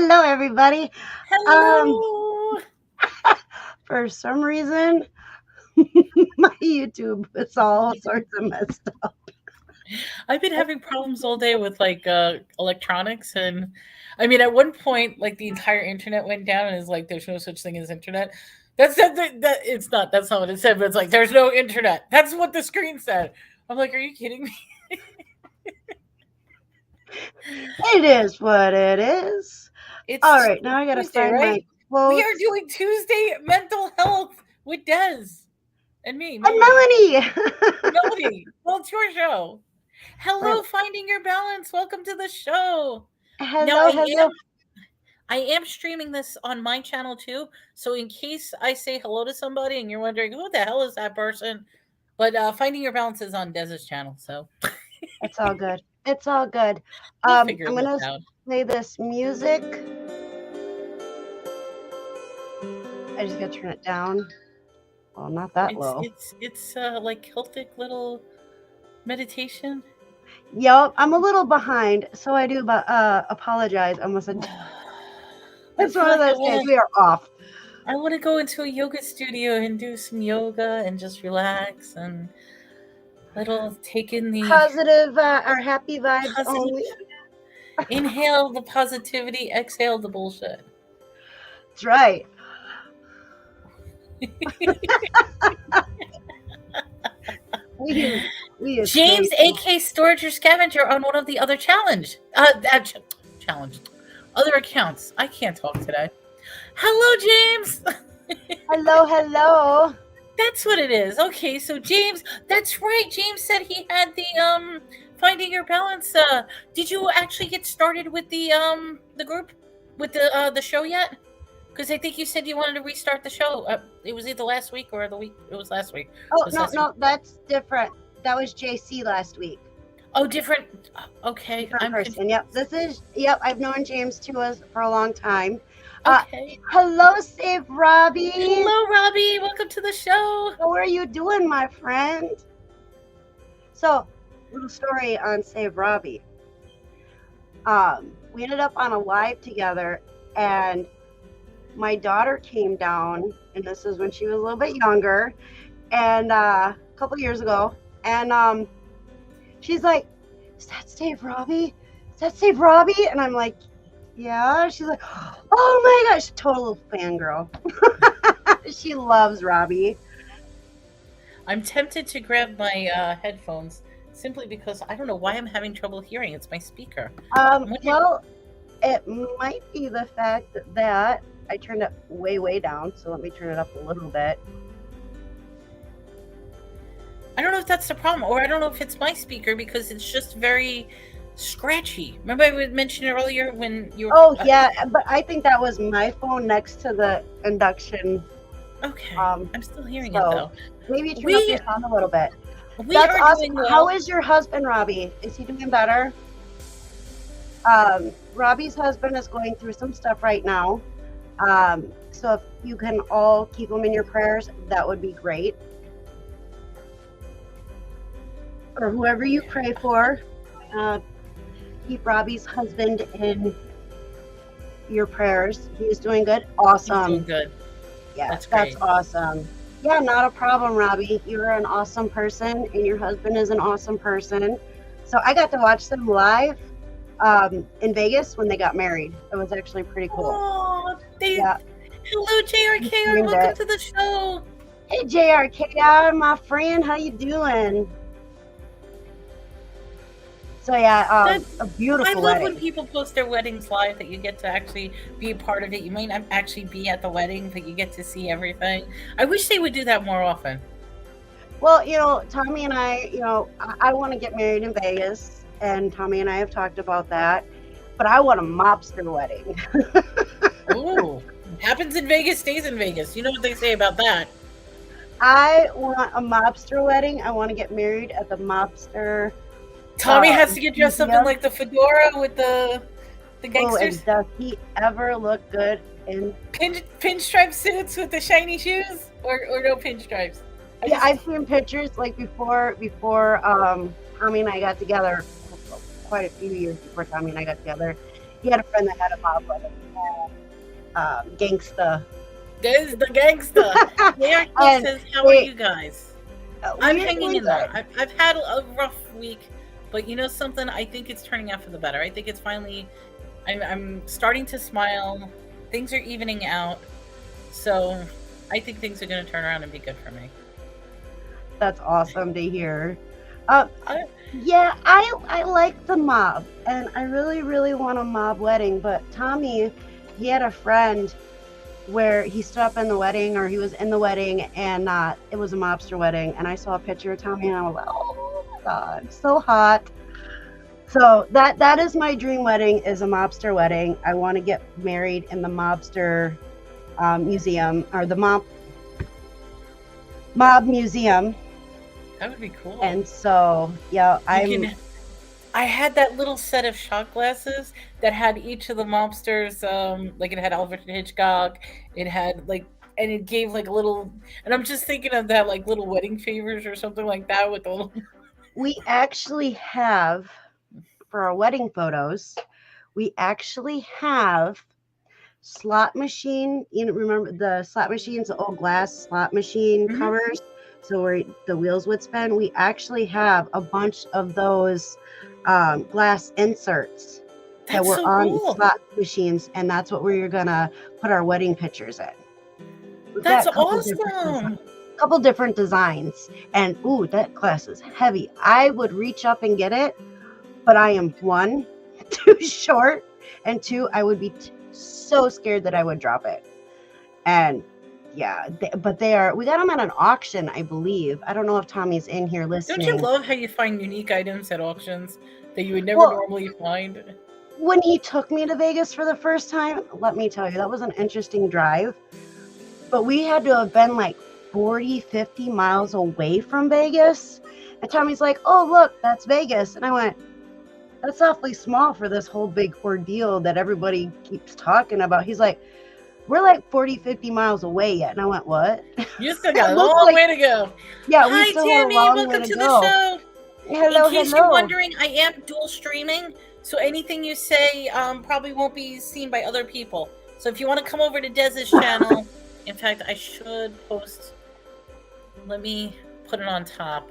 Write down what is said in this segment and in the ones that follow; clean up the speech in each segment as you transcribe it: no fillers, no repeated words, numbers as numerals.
Hello, everybody. Um, Hello. for some reason, my YouTube is all sorts of messed up. I've been having problems all day with electronics, and I mean at one point like the entire internet went down and it's like there's no such thing as internet. It's not, that's not what it said, but it's like there's no internet. That's what the screen said. I'm like, are you kidding me? It is what it is. All right, now It's I gotta Tuesday, find right? my We are quotes. doing Tuesday mental health with Des and me, And Melody. Melanie. Melody, well, it's your show. Right. Hello, finding your balance. Welcome to the show. Now Hello, hello. I am streaming this on my channel too. So in case I say hello to somebody and you're wondering who the hell is that person, but finding your balance is on Dez's channel, so It's all good. It's all good. we'll figure I'm this gonna out. play this music. I just gotta turn it down. Well, not that low. It's like Celtic little meditation. Yup, I'm a little behind, so I do apologize. Almost. I It's feel one of like those days. We are off. I want to go into a yoga studio and do some yoga and just relax and little take in the Positive or happy vibes positive. only. Inhale the positivity, exhale the bullshit. That's right. we James, AK Storage or Scavenger on one of the other challenge other accounts. I can't talk today. Hello, James. Hello, hello. That's what it is. Okay, so James, that's right. James said he had the finding your balance. Did you actually get started with the group with the show yet? Because I think you said you wanted to restart the show. It was either last week or the week. It was last week. Oh no, that's different. That was JC last week. Oh, different. Okay, different person. Confused. Yep. I've known James too for a long time. Okay. Hello, Save Robbie. Hello, Robbie. Welcome to the show. How are you doing, my friend? So, little story on Save Robbie. We ended up on a live together, and my daughter came down, and this is when she was a little bit younger, and a couple years ago, and she's like, "Is that Save Robbie? Is that Save Robbie?" And I'm like, "Yeah." She's like, "Oh my gosh," total fangirl. She loves Robbie. I'm tempted to grab my headphones simply because I don't know why I'm having trouble hearing. It's my speaker. Well, it might be the fact that I turned it way down, so let me turn it up a little bit. I don't know if that's the problem, or I don't know if it's my speaker because it's just very scratchy. Remember I mentioned earlier when you were... Oh, yeah, but I think that was my phone next to the induction. Okay, I'm still hearing it, though. Maybe turn up your sound a little bit. We That's are awesome. Doing well. How is your husband, Robbie? Is he doing better? Robbie's husband is going through some stuff right now. So if you can all keep him in your prayers, that would be great. Or whoever you pray for, keep Robbie's husband in your prayers. He's doing good. Awesome. He's doing good. Yeah, that's awesome. Yeah, not a problem, Robbie. You're an awesome person, and your husband is an awesome person. So I got to watch them live in Vegas when they got married. It was actually pretty cool. Oh, hello, JRKR. Welcome to the show. Hey, JRKR, my friend. How you doing? So yeah, a beautiful I love wedding. when people post their weddings live, that you get to actually be a part of it. You may not actually be at the wedding, but you get to see everything. I wish they would do that more often. Well, Tommy and I, I want to get married in Vegas, and Tommy and I have talked about that, but I want a mobster wedding. Ooh, happens in Vegas, stays in Vegas. You know what they say about that. I want a mobster wedding. I want to get married at the mobster. Tommy has to get dressed up in like the fedora with the gangsters. Oh, and does he ever look good in pinstripe suits with the shiny shoes, or no pinstripes? Yeah, I've seen pictures like before Tommy and I got together, quite a few years before Tommy and I got together, he had a friend that had a mob wedding. Gangsta. There's the gangsta. Eric And says, "How are you guys?" I'm we're hanging doing in there. good. I've had a rough week, but you know something? I think it's turning out for the better. I think it's finally. I'm starting to smile. Things are evening out, so I think things are going to turn around and be good for me. That's awesome to hear. Yeah, I like the mob, and I really, really want a mob wedding. But Tommy, he had a friend where he stood up in the wedding, or he was in the wedding, and it was a mobster wedding. And I saw a picture of Tommy, and I was like, oh my god, so hot. So that is my dream wedding, is a mobster wedding. I want to get married in the mobster museum, or the mob museum. That would be cool. And so, yeah, I had that little set of shot glasses that had each of the mobsters, like it had Alfred Hitchcock, it had and it gave like a little, and I'm just thinking of that like little wedding favors or something like that with the little. We actually have, for our wedding photos, we actually have slot machine, remember the slot machines, the old glass slot machine covers, so where the wheels would spin. We actually have a bunch of those glass inserts that were on slot machines, and that's what we're gonna put our wedding pictures in. That's awesome. Couple different designs, and ooh, that glass is heavy. I would reach up and get it, but I am 1, too short, and 2, I would be so scared that I would drop it. And yeah, but we got them at an auction, I believe. I don't know if Tommy's in here listening. Don't you love how you find unique items at auctions that you would never normally find? When he took me to Vegas for the first time, let me tell you, that was an interesting drive. But we had to have been like 40, 50 miles away from Vegas. And Tommy's like, oh, look, that's Vegas. And I went, that's awfully small for this whole big ordeal that everybody keeps talking about. He's like, we're like 40, 50 miles away yet. And I went, what? You still got a long way to go. Yeah, Hi, we still Tammy. have a long Welcome way to go. the show. Hello, in case you're wondering, I am dual streaming. So anything you say probably won't be seen by other people. So if you want to come over to Dez's channel, in fact, I should post. Let me put it on top.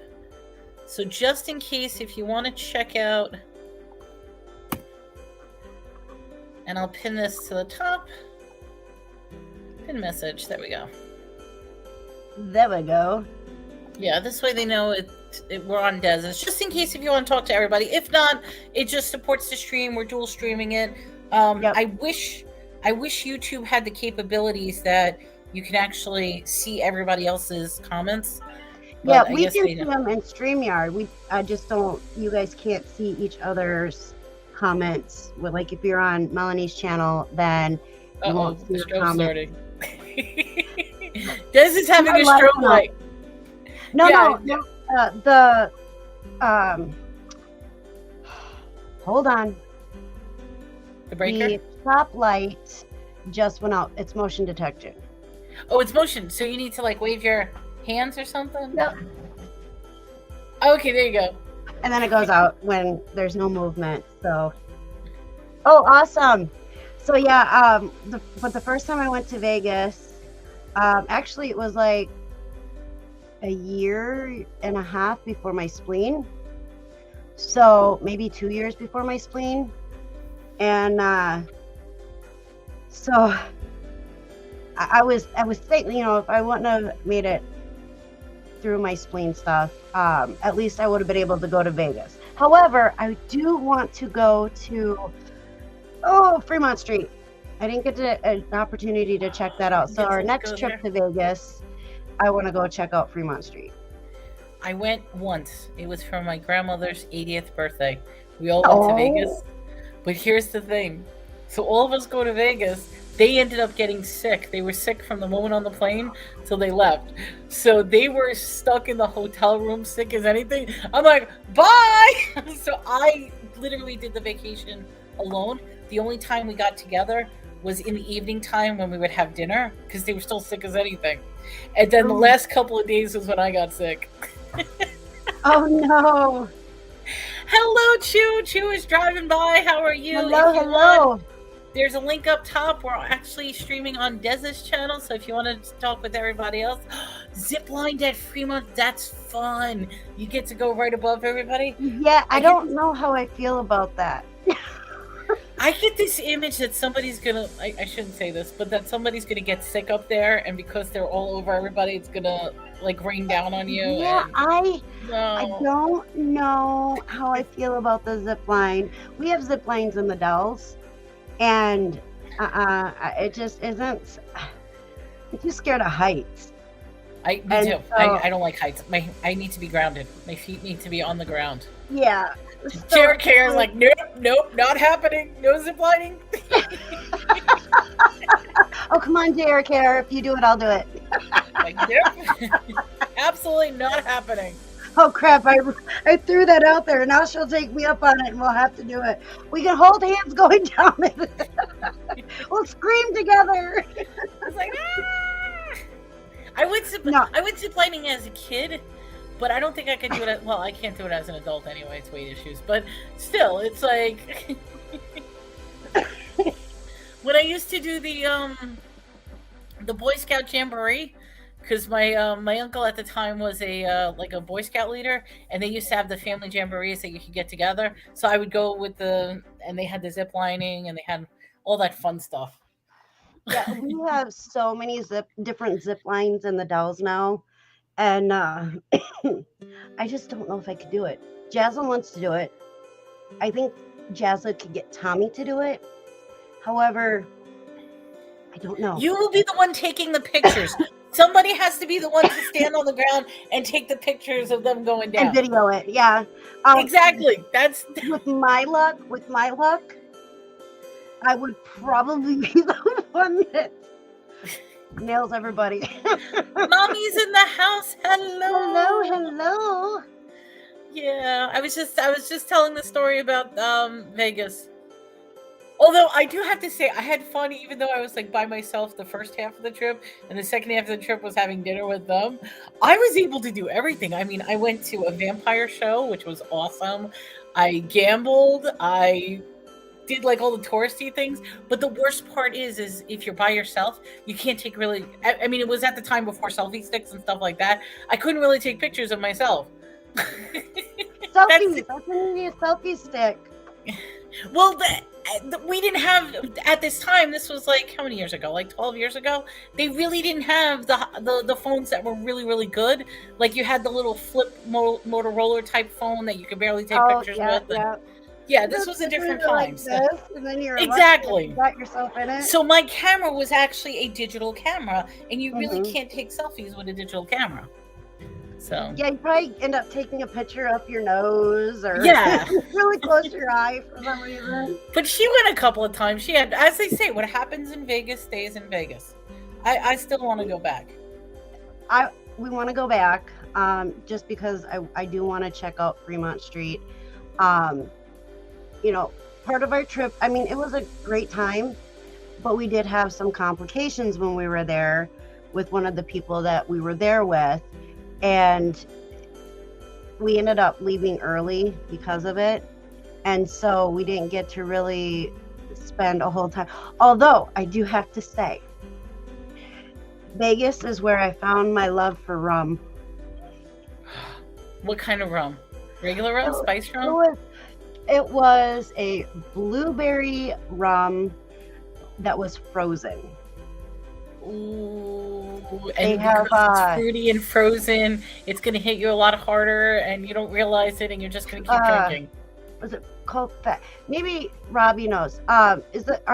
So just in case, if you want to check out, and I'll pin this to the top. Pin message. There we go. There we go. Yeah, this way they know we're on Dez's. Just in case if you want to talk to everybody. If not, it just supports the stream. We're dual streaming it. Yep. I wish YouTube had the capabilities that you can actually see everybody else's comments. Yeah, we can see them in StreamYard. I just don't. You guys can't see each other's comments. Like if you're on Melanie's channel, then you won't see the comments. Des is having a strobe light. No. Hold on. The breaker? The top light just went out. It's motion detection. Oh, it's motion. So you need to like wave your hands or something? Yep. Okay, there you go. And then it goes out when there's no movement. So, oh, awesome. So yeah, but the first time I went to Vegas, actually it was like a year and a half before my spleen. So maybe 2 years before my spleen. And so I was thinking, if I wouldn't have made it through my spleen stuff, at least I would have been able to go to Vegas. However, I do want to go to Fremont Street. I didn't get an opportunity to check that out. So our next trip to Vegas, I want to go check out Fremont Street. I went once. It was for my grandmother's 80th birthday. We all went to Vegas. But here's the thing. So all of us go to Vegas. They ended up getting sick. They were sick from the moment on the plane till they left. So they were stuck in the hotel room, sick as anything. I'm like, bye! So I literally did the vacation alone. The only time we got together was in the evening time when we would have dinner because they were still sick as anything. And then the last couple of days was when I got sick. Oh, no. Hello, Chew. Chew is driving by. How are you? Hello, hello. There's a link up top. We're actually streaming on Dez's channel, so if you want to talk with everybody else, ziplined at Fremont, that's fun. You get to go right above everybody. Yeah, I don't know how I feel about that. I get this image that somebody's gonna, I shouldn't say this, but that somebody's gonna get sick up there, and because they're all over everybody, it's gonna like rain down on you. Yeah, and, I don't know how I feel about the zip line. We have zip lines in the Dells, and it just isn't. I'm too scared of heights. Me too. I don't like heights. I need to be grounded. My feet need to be on the ground. Yeah. Jared Care's like, nope, not happening. No ziplining. Oh, come on, Jared Care. If you do it, I'll do it. Like, nope. Absolutely not happening. Oh, crap. I threw that out there. Now she'll take me up on it, and we'll have to do it. We can hold hands going down it. We'll scream together. It's like, ah! I went ziplining as a kid. But I don't think I could do it. Well, I can't do it as an adult anyway. It's weight issues. But still, it's like when I used to do the Boy Scout Jamboree, because my my uncle at the time was a like a Boy Scout leader, and they used to have the family jamborees that you could get together. So I would go with and they had the zip lining, and they had all that fun stuff. Yeah, we have so many different zip lines in the Dells now. And I just don't know if I could do it. Jaslyn wants to do it. I think Jaslyn could get Tommy to do it. However, I don't know. You will be the one taking the pictures. Somebody has to be the one to stand on the ground and take the pictures of them going down. And video it, yeah. Exactly. That's with my luck, I would probably be the one that nails everybody. Mommy's in the house. Hello. Yeah, I was just telling the story about Vegas. Although I do have to say I had fun, even though I was like by myself the first half of the trip, and the second half of the trip was having dinner with them. I was able to do everything. I mean, I went to a vampire show, which was awesome. I gambled. I did like all the touristy things, but the worst part is if you're by yourself, you can't take really. I mean, it was at the time before selfie sticks and stuff like that. I couldn't really take pictures of myself. Selfies. That's gonna be a selfie stick. Well, we didn't have at this time. This was like how many years ago? Like 12 years ago. They really didn't have the phones that were really, really good. Like you had the little flip Motorola type phone that you could barely take pictures with. Yeah, this was a different time. Like and then you're exactly. You got yourself in it. So my camera was actually a digital camera, and you really can't take selfies with a digital camera. So yeah, you probably end up taking a picture up your nose or really close to your eye for some reason. But she went a couple of times. She had, as they say, what happens in Vegas stays in Vegas. I still want to go back. We want to go back just because I do want to check out Fremont Street. You know, part of our trip, I mean, it was a great time, but we did have some complications when we were there with one of the people that we were there with. And we ended up leaving early because of it. And so we didn't get to really spend a whole time. Although I do have to say, Vegas is where I found my love for rum. What kind of rum? Regular rum? Spice rum? It was a blueberry rum that was frozen. Ooh, and because it's fruity and frozen, it's going to hit you a lot harder, and you don't realize it, and you're just going to keep drinking. Was it called Fat? Maybe Robbie knows. Are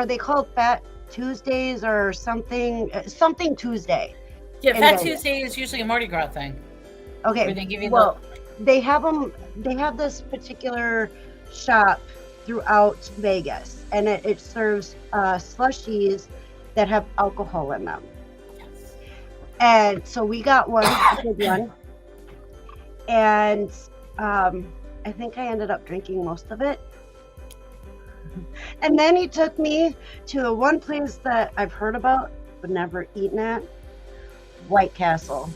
they called Fat Tuesdays or something? Something Tuesday. Yeah, Fat Tuesday is usually a Mardi Gras thing. Okay. Where they give you they have them. They have this particular shop throughout Vegas, and it serves slushies that have alcohol in them. Yes. And so we got one, a big one, and I think I ended up drinking most of it. And then he took me to one place that I've heard about but never eaten at, White Castle.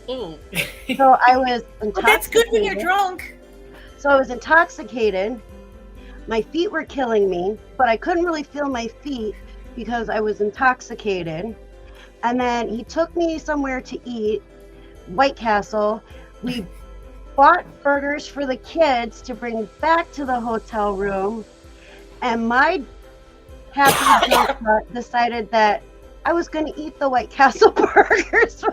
Ooh. So I was intoxicated. But that's good when you're drunk. So I was intoxicated. My feet were killing me, but I couldn't really feel my feet because I was intoxicated. And then he took me somewhere to eat, White Castle. We bought burgers for the kids to bring back to the hotel room. And my happy drunk butt decided that I was going to eat the White Castle burgers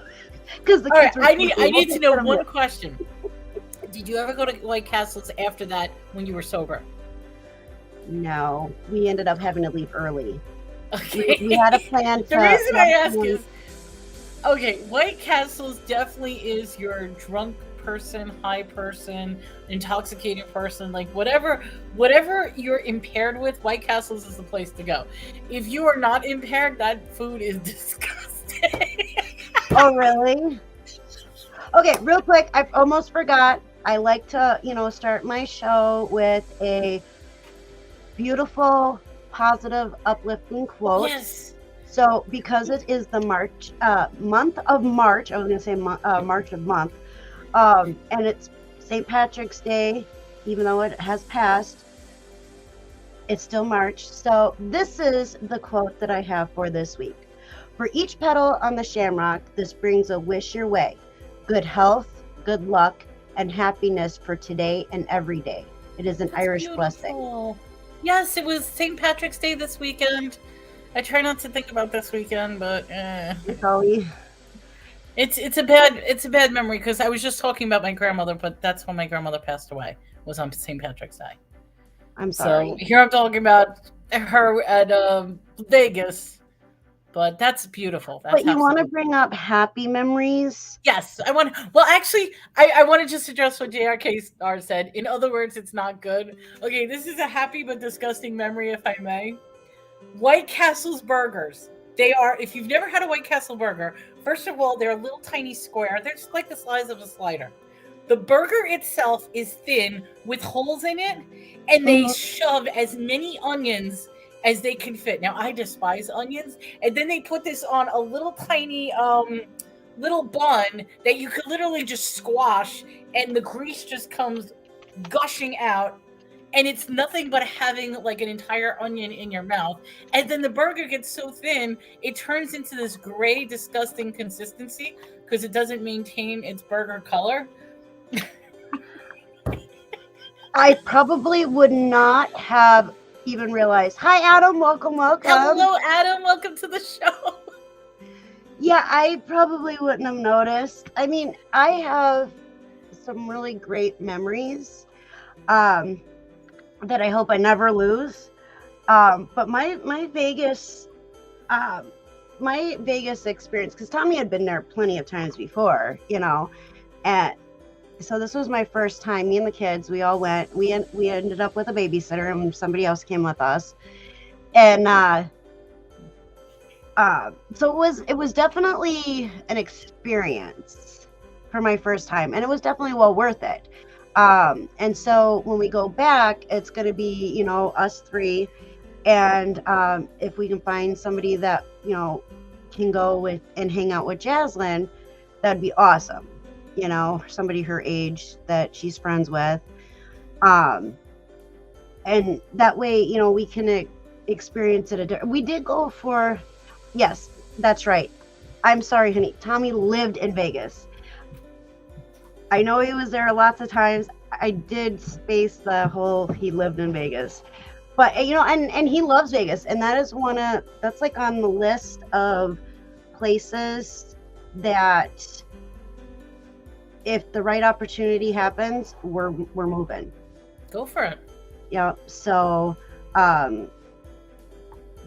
because the kids were. I need to know one question. Did you ever go to White Castles after that when you were sober? No, we ended up having to leave early. Okay. We had a plan. The reason I ask is, okay, White Castles definitely is your drunk person, high person, intoxicated person, like whatever you're impaired with, White Castles is the place to go. If you are not impaired, that food is disgusting. Oh, really? Okay, real quick, I almost forgot. I like to, start my show with a beautiful, positive, uplifting quote. Yes. So, because it is the month of March, I was going to say March of month, and it's St. Patrick's Day, even though it has passed, it's still March. So, this is the quote that I have for this week. For each petal on the shamrock, this brings a wish your way. Good health, good luck, and happiness for today and every day. It is an Irish blessing. Yes, it was St. Patrick's Day this weekend. I try not to think about this weekend, but it's a bad memory because I was just talking about my grandmother, but that's when my grandmother passed away, was on St. Patrick's Day. I'm sorry. So here I'm talking about her at Vegas. But that's beautiful. But you want to bring up happy memories? Yes, I want. Well, actually, I want to just address what JRK said. In other words, it's not good. Okay, this is a happy but disgusting memory, if I may. White Castle's burgers. They are. If you've never had a White Castle burger, first of all, they're a little tiny square. They're just like the size of a slider. The burger itself is thin with holes in it, and they shove as many onions as they can fit. Now, I despise onions. And then they put this on a little tiny little bun that you could literally just squash, and the grease just comes gushing out. And it's nothing but having like an entire onion in your mouth. And then the burger gets so thin, it turns into this gray, disgusting consistency because it doesn't maintain its burger color. I probably would not have even realized. Hi, Adam. Welcome. Hello, Adam. Welcome to the show. Yeah, I probably wouldn't have noticed. I mean, I have some really great memories that I hope I never lose. But my Vegas experience, because Tommy had been there plenty of times before, and so this was my first time. Me and the kids, we all went. We ended up with a babysitter, and somebody else came with us. And so it was definitely an experience for my first time, and it was definitely well worth it. And so when we go back, it's going to be us three, and if we can find somebody that can go with and hang out with Jaslyn, that'd be awesome. Somebody her age that she's friends with. And that way, we can experience it. We did go for, yes, that's right. I'm sorry, honey. Tommy lived in Vegas. I know he was there lots of times. I did space the whole he lived in Vegas. But, and he loves Vegas. And that is that's like on the list of places that if the right opportunity happens, we're moving. Go for it. Yeah. So,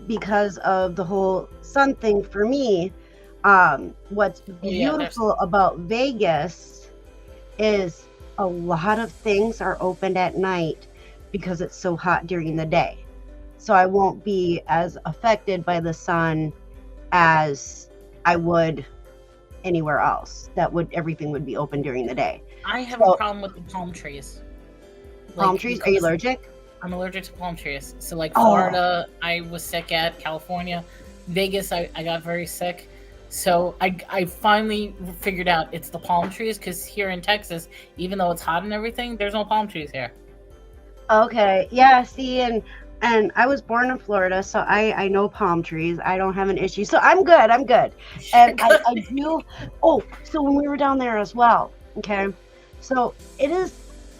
because of the whole sun thing for me, what's beautiful about Vegas is a lot of things are opened at night because it's so hot during the day. So I won't be as affected by the sun as I would anywhere else. Everything would be open during the day. I have a problem with the palm trees. Palm trees? Are you allergic? I'm allergic to palm trees. So Florida, I was sick at. California, Vegas, I got very sick. So I finally figured out it's the palm trees, because here in Texas, even though it's hot and everything, there's no palm trees here. Okay. Yeah. See, and I was born in Florida, so I know palm trees. I don't have an issue, so I'm good. I'm good. And I do. Oh, so when we were down there as well. Okay. So it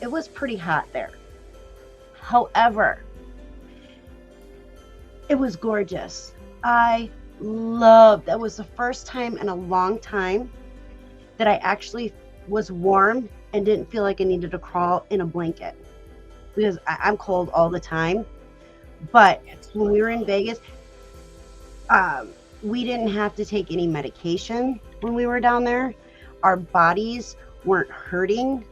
was pretty hot there. However, it was gorgeous. I loved. That was the first time in a long time that I actually was warm and didn't feel like I needed to crawl in a blanket, because I'm cold all the time. But when we were in Vegas, we didn't have to take any medication when we were down there. Our bodies weren't hurting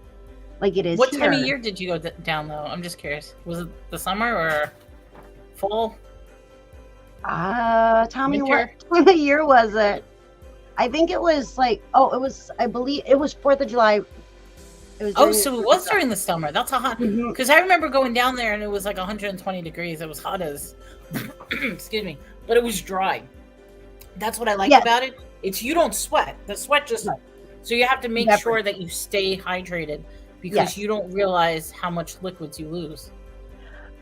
like it is What here. time of year did you go down, though? I'm just curious. Was it the summer or fall? Tommy, Winter? what time of year was it? I think it was like, I believe it was 4th of July. It was So it was during the summer. That's a hot, because I remember going down there and it was like 120 degrees. It was hot as, excuse me, but it was dry. That's what I liked about it. It's, you don't sweat. The sweat just, so you have to make sure that you stay hydrated, because you don't realize how much liquids you lose.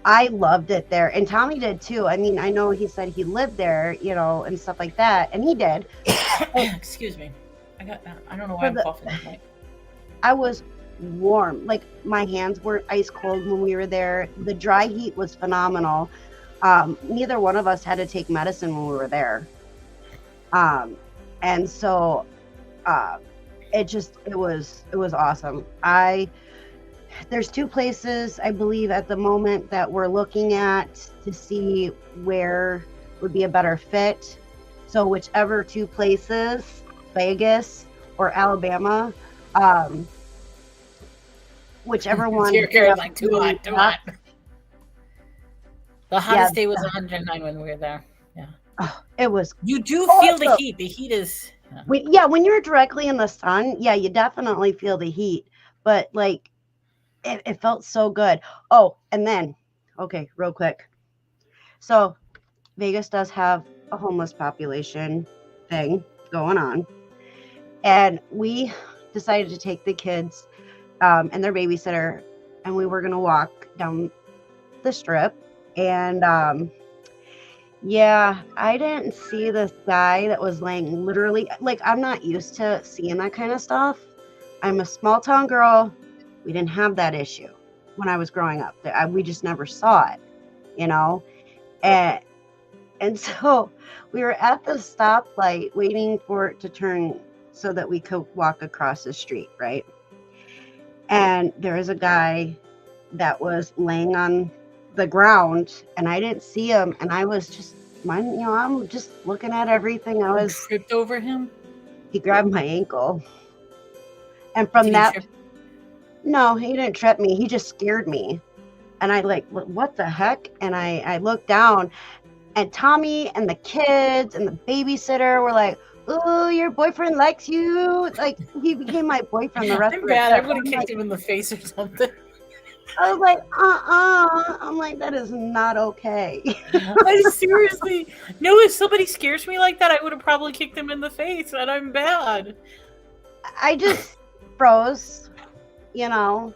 I loved it there, and Tommy did too. I mean, I know he said he lived there, you know, and stuff like that, and he did. Excuse me, I don't know why I'm coughing tonight. I was warm, like my hands weren't ice cold when we were there. The dry heat was phenomenal. Neither one of us had to take medicine when we were there, and so it was awesome. There's 2 places, I believe, at the moment that we're looking at to see where would be a better fit. So whichever 2 places, Vegas or Alabama, whichever one. You're like, too hot. The hottest day was 109 when we were there. Yeah. Oh, it was. You do feel the heat. The heat is. Yeah, when you're directly in the sun, you definitely feel the heat. But like, it felt so good. Oh, and then, okay, real quick. So Vegas does have a homeless population thing going on. And we decided to take the kids and their babysitter, and we were going to walk down the strip. And I didn't see this guy that was laying literally, like, I'm not used to seeing that kind of stuff. I'm a small town girl. We didn't have that issue when I was growing up. We just never saw it, you know? And so we were at the stoplight waiting for it to turn so that we could walk across the street, right? And there was a guy that was laying on the ground, and I didn't see him, and I was just, I'm just looking at everything. I was tripped over him. He grabbed my ankle. And from that... No, he didn't trip me. He just scared me. And I like, what the heck? And I looked down, and Tommy and the kids and the babysitter were like, "Oh, your boyfriend likes you." Like, he became my boyfriend the rest of the time. I would have kicked him in the face or something. I was like, I'm like, that is not okay. I seriously, no, if somebody scares me like that, I would have probably kicked him in the face, and I'm bad. I just froze. You know,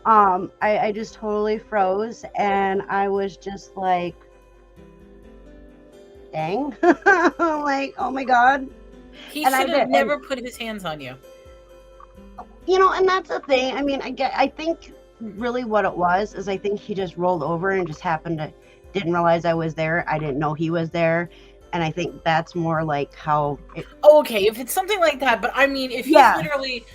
I just totally froze, and I was just like, dang. I'm like, oh my God. He should have never put his hands on you. You know, and that's the thing. I mean, I think really what it was is I think he just rolled over and just didn't realize I was there. I didn't know he was there. And I think that's more like how it... Okay, if it's something like that, but I mean, if he's literally...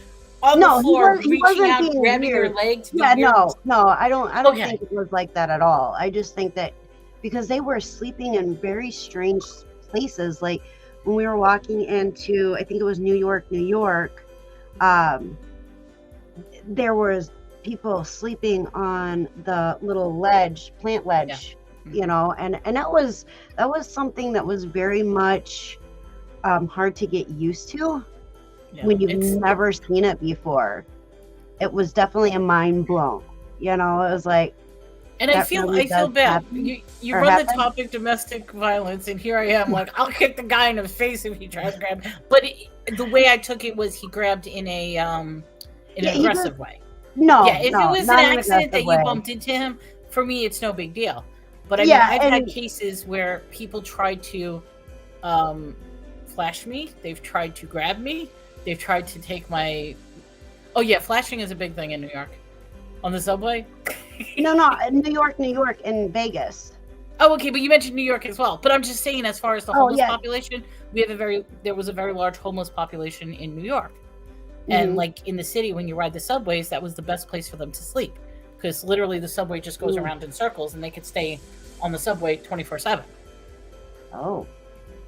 on the floor, reaching out, grabbing your legs. No, I don't think it was like that at all. I just think that because they were sleeping in very strange places, like when we were walking into, I think it was New York, there was people sleeping on the little plant ledge, you know, and that was something that was very much hard to get used to. When you've never seen it before. It was definitely a mind blown. You know, it was like, And That really I feel does bad. happen You or run the happen. topic domestic violence, and here I am, like, I'll kick the guy in the face if he tries to grab. But the way I took it was he grabbed in an Yeah, he does. aggressive way. No, Yeah, if it no, was an not in an accident aggressive that you way. bumped into him, for me, it's no big deal. But I mean, Yeah, I've had and cases where people tried to flash me. They've tried to grab me. They've tried to take my. Oh yeah, flashing is a big thing in New York, on the subway. no, in New York, and Vegas. Oh, okay, but you mentioned New York as well. But I'm just saying, as far as the homeless population, there was a very large homeless population in New York, and like in the city, when you ride the subways, that was the best place for them to sleep, because literally the subway just goes around in circles, and they could stay on the subway 24/7. Oh.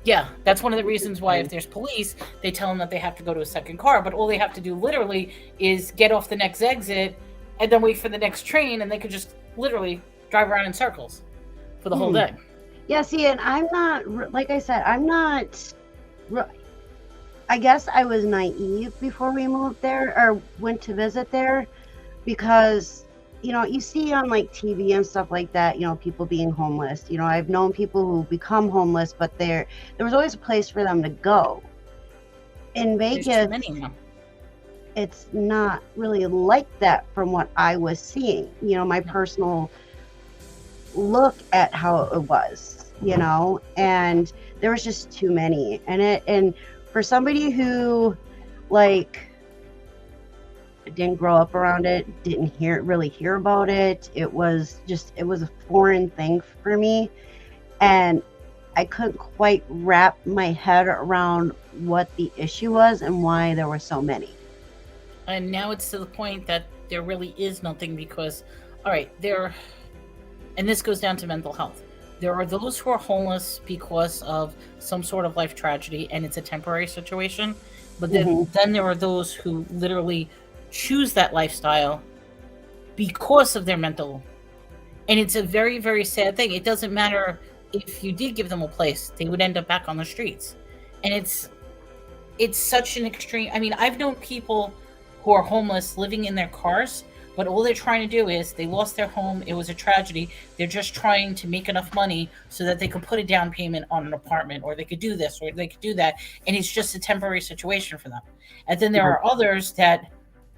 Yeah, that's one of the reasons why if there's police, they tell them that they have to go to a second car, but all they have to do literally is get off the next exit and then wait for the next train, and they could just literally drive around in circles for the whole day. Yeah, see, and I'm not, like I said, I guess I was naive before we moved there or went to visit there, because you see on like TV and stuff like that, people being homeless. I've known people who become homeless, but there was always a place for them to go. In Vegas, There's too many of them. It's not really like that from what I was seeing. My personal look at how it was, and there was just too many. And for somebody who didn't grow up around it, didn't really hear about it, it was a foreign thing for me, and I couldn't quite wrap my head around what the issue was and why there were so many. And now it's to the point that there really is nothing, because and this goes down to mental health. There are those who are homeless because of some sort of life tragedy, and it's a temporary situation. But then there are those who literally choose that lifestyle because of their mental. And it's a very, very sad thing. It doesn't matter if you did give them a place, they would end up back on the streets. And it's such an extreme. I mean, I've known people who are homeless living in their cars, but all they're trying to do is they lost their home. It was a tragedy. They're just trying to make enough money so that they could put a down payment on an apartment, or they could do this, or they could do that. And it's just a temporary situation for them. And then there are others that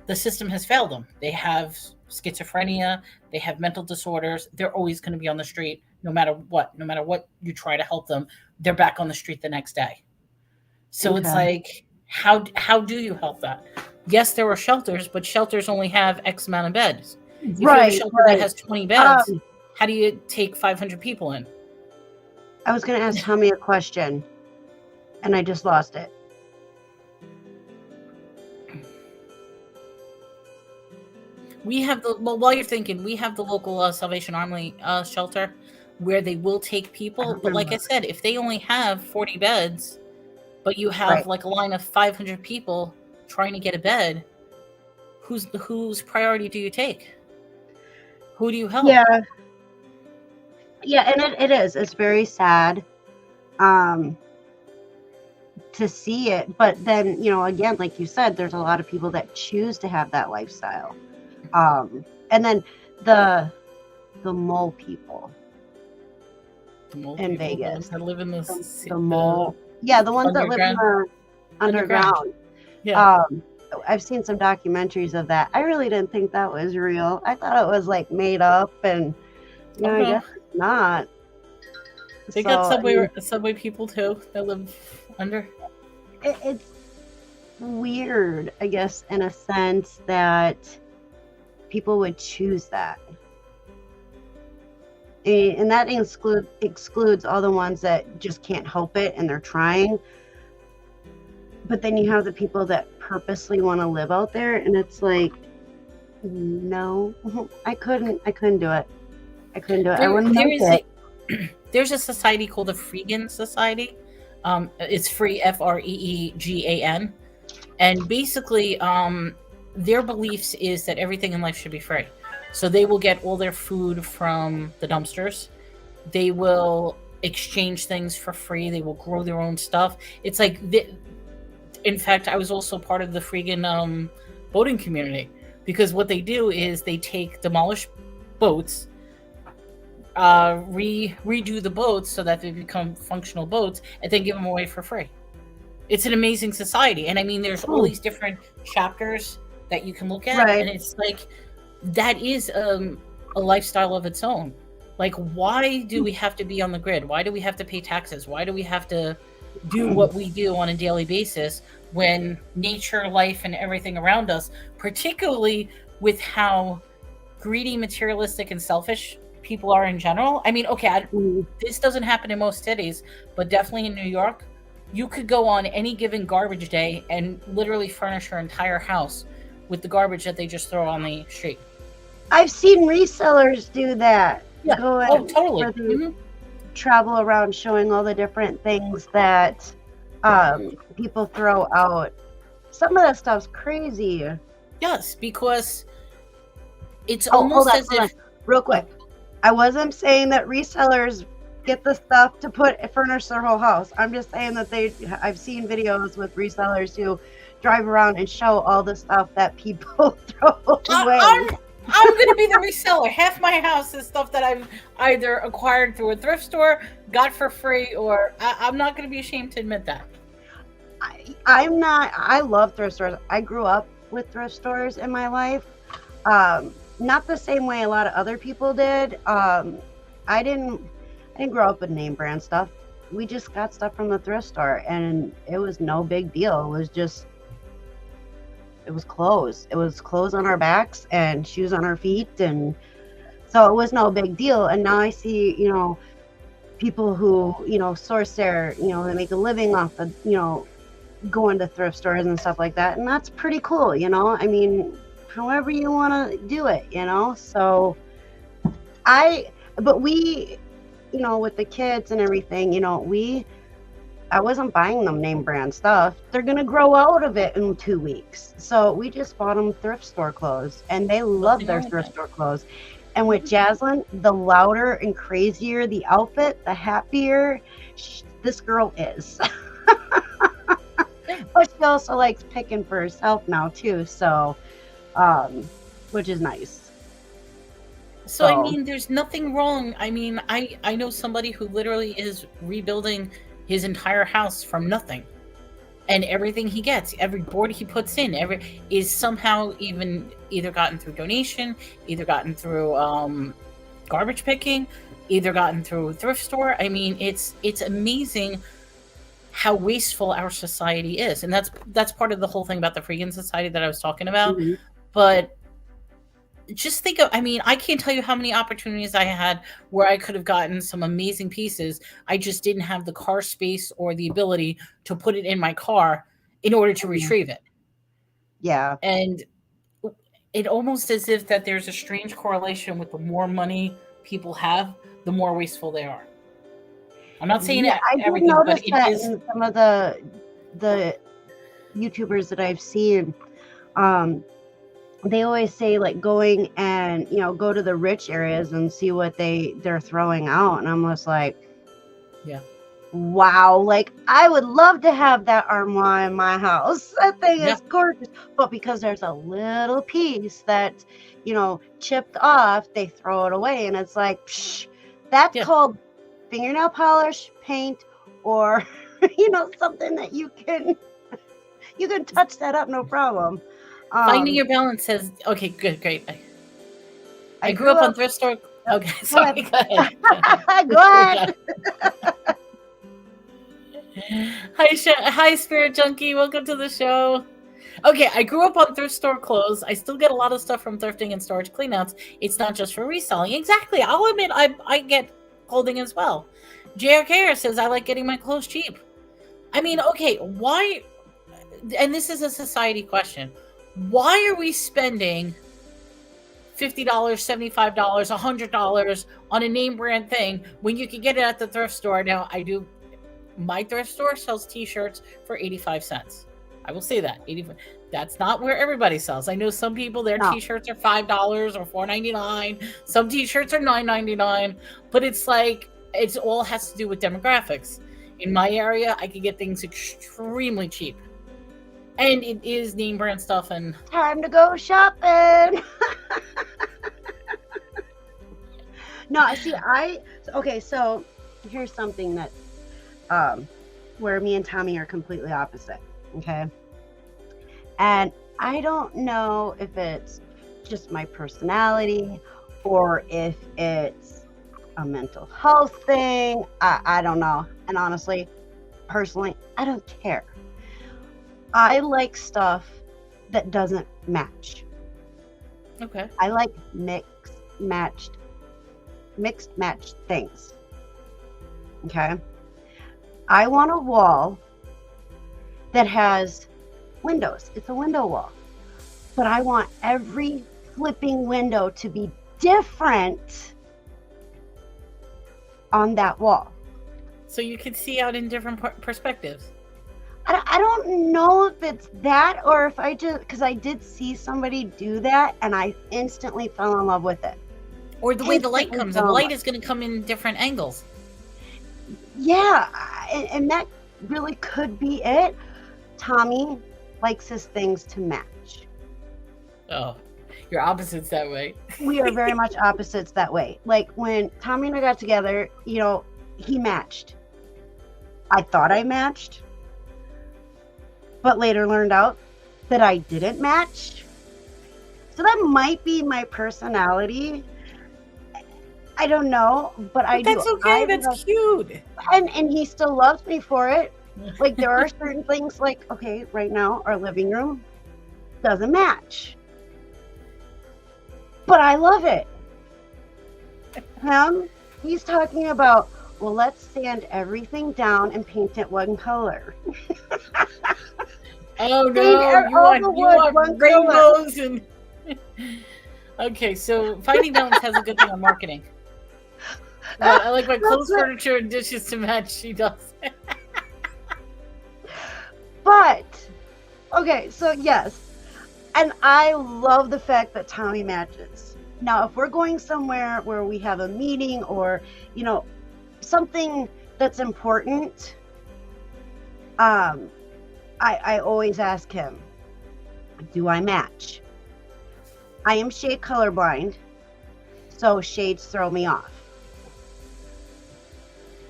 the system has failed them. They have schizophrenia. They have mental disorders. They're always going to be on the street no matter what. No matter what you try to help them, they're back on the street the next day. So it's like, how do you help that? Yes, there are shelters, but shelters only have X amount of beds. If you have a shelter that has 20 beds, how do you take 500 people in? I was going to ask Tommy a question, and I just lost it. We have while you're thinking, we have the local Salvation Army shelter where they will take people. But like I said, if they only have 40 beds, but you have like a line of 500 people trying to get a bed, whose priority do you take? Who do you help? Yeah, and it is. It's very sad to see it. But then, again, like you said, there's a lot of people that choose to have that lifestyle. And then the mole people in Vegas that live in the mole. Yeah, the ones that live in the underground. Yeah. I've seen some documentaries of that. I really didn't think that was real. I thought it was like made up, and I guess it's not. They got subway people too that live under. It's weird, I guess, in a sense that people would choose that. And that excludes all the ones that just can't help it and they're trying. But then you have the people that purposely want to live out there, and it's like, no, I couldn't do it. I couldn't do it. I wouldn't make it. There's a society called the Freegan Society. It's free, FREEGAN. And basically, their beliefs is that everything in life should be free. So they will get all their food from the dumpsters. They will exchange things for free. They will grow their own stuff. It's like, in fact, I was also part of the Freegan boating community, because what they do is they take demolished boats, redo the boats so that they become functional boats, and then give them away for free. It's an amazing society, and I mean, there's all these different chapters that you can look at, and it's like that is a lifestyle of its own. Like, why do we have to be on the grid? Why do we have to pay taxes? Why do we have to do what we do on a daily basis when nature, life, and everything around us, particularly with how greedy, materialistic, and selfish people are in general? I mean, okay, this doesn't happen in most cities, but definitely in New York, you could go on any given garbage day and literally furnish your entire house with the garbage that they just throw on the street. I've seen resellers do that. Yeah. Oh, totally. Travel around showing all the different things that people throw out. Some of that stuff's crazy. Yes, because it's almost as if... Real quick. I wasn't saying that resellers get the stuff to furnish their whole house. I'm just saying that I've seen videos with resellers who drive around and show all the stuff that people throw away. I'm going to be the reseller. Half my house is stuff that I've either acquired through a thrift store, got for free, or I'm not going to be ashamed to admit that. I love thrift stores. I grew up with thrift stores in my life. Not the same way a lot of other people did. I didn't grow up with name brand stuff. We just got stuff from the thrift store, and it was no big deal. It was clothes. It was clothes on our backs and shoes on our feet, and so it was no big deal. And now I see, people who, source their, they make a living off of, going to thrift stores and stuff like that, and that's pretty cool. I mean, however you want to do it, So but we, with the kids and everything, I wasn't buying them name brand stuff. They're going to grow out of it in 2 weeks. So we just bought them thrift store clothes, and they love their thrift store clothes. And with Jaslyn, the louder and crazier the outfit, the happier this girl is. But she also likes picking for herself now too. So, which is nice. So, I mean, there's nothing wrong. I mean, I know somebody who literally is rebuilding his entire house from nothing, and everything he gets, every board he puts in, is somehow either gotten through donation, either gotten through garbage picking, either gotten through a thrift store. I mean, it's amazing how wasteful our society is, and that's part of the whole thing about the freaking society that I was talking about. Mm-hmm. But just think of, I mean, I can't tell you how many opportunities I had where I could have gotten some amazing pieces. I just didn't have the car space or the ability to put it in my car in order to retrieve it. Yeah. And it almost as if that there's a strange correlation with the more money people have, the more wasteful they are. I'm not saying everything, but it is. In some of the YouTubers that I've seen, they always say, like, going and, go to the rich areas and see what they're throwing out. And I'm just like, yeah, wow. Like, I would love to have that armoire in my house. That thing is gorgeous. But because there's a little piece that, chipped off, they throw it away. And it's like, that's called fingernail polish, paint, or, something that you can touch that up, no problem. Finding your balance says, okay, good, great. I grew up on thrift store. Okay, sorry, go ahead. Go ahead. Hi, Spirit Junkie. Welcome to the show. Okay, I grew up on thrift store clothes. I still get a lot of stuff from thrifting and storage cleanouts. It's not just for reselling. Exactly. I'll admit I get clothing as well. JRK says, I like getting my clothes cheap. I mean, okay, why? And this is a society question. Why are we spending $50, $75, $100 on a name brand thing when you can get it at the thrift store? Now, my thrift store sells t-shirts for 85 cents. I will say that. That's not where everybody sells. I know some people, their t-shirts are $5 or $4.99. Some t-shirts are $9.99. But it's like, it all has to do with demographics. In my area, I can get things extremely cheap. And it is name brand stuff. And time to go shopping. No, see, okay, so here's something that where me and Tommy are completely opposite. Okay. And I don't know if it's just my personality or if it's a mental health thing. I don't know. And honestly, personally, I don't care. I like stuff that doesn't match. Okay. I like mixed matched things. Okay. I want a wall that has windows. It's a window wall. But I want every flipping window to be different on that wall. So you can see out in different perspectives. I don't know if it's that or if because I did see somebody do that and I instantly fell in love with it. Or the way the light comes in. The light is going to come in different angles. Yeah, and that really could be it. Tommy likes his things to match. Oh, you're opposites that way. We are very much opposites that way. Like when Tommy and I got together, he matched. I thought I matched, but later learned out that I didn't match. So that might be my personality. I don't know, but I do. That's okay. That's cute. And he still loves me for it. Like there are certain things like, okay, right now our living room doesn't match. But I love it. He's talking about, well, let's sand everything down and paint it one color. Oh no, you want rainbows and okay, so Finding Balance has a good thing on marketing. I like my clothes, furniture, and dishes to match. She does. But okay, so yes, and I love the fact that Tommy matches. Now, if we're going somewhere where we have a meeting or something that's important, I always ask him, do I match? I am shade colorblind, so shades throw me off.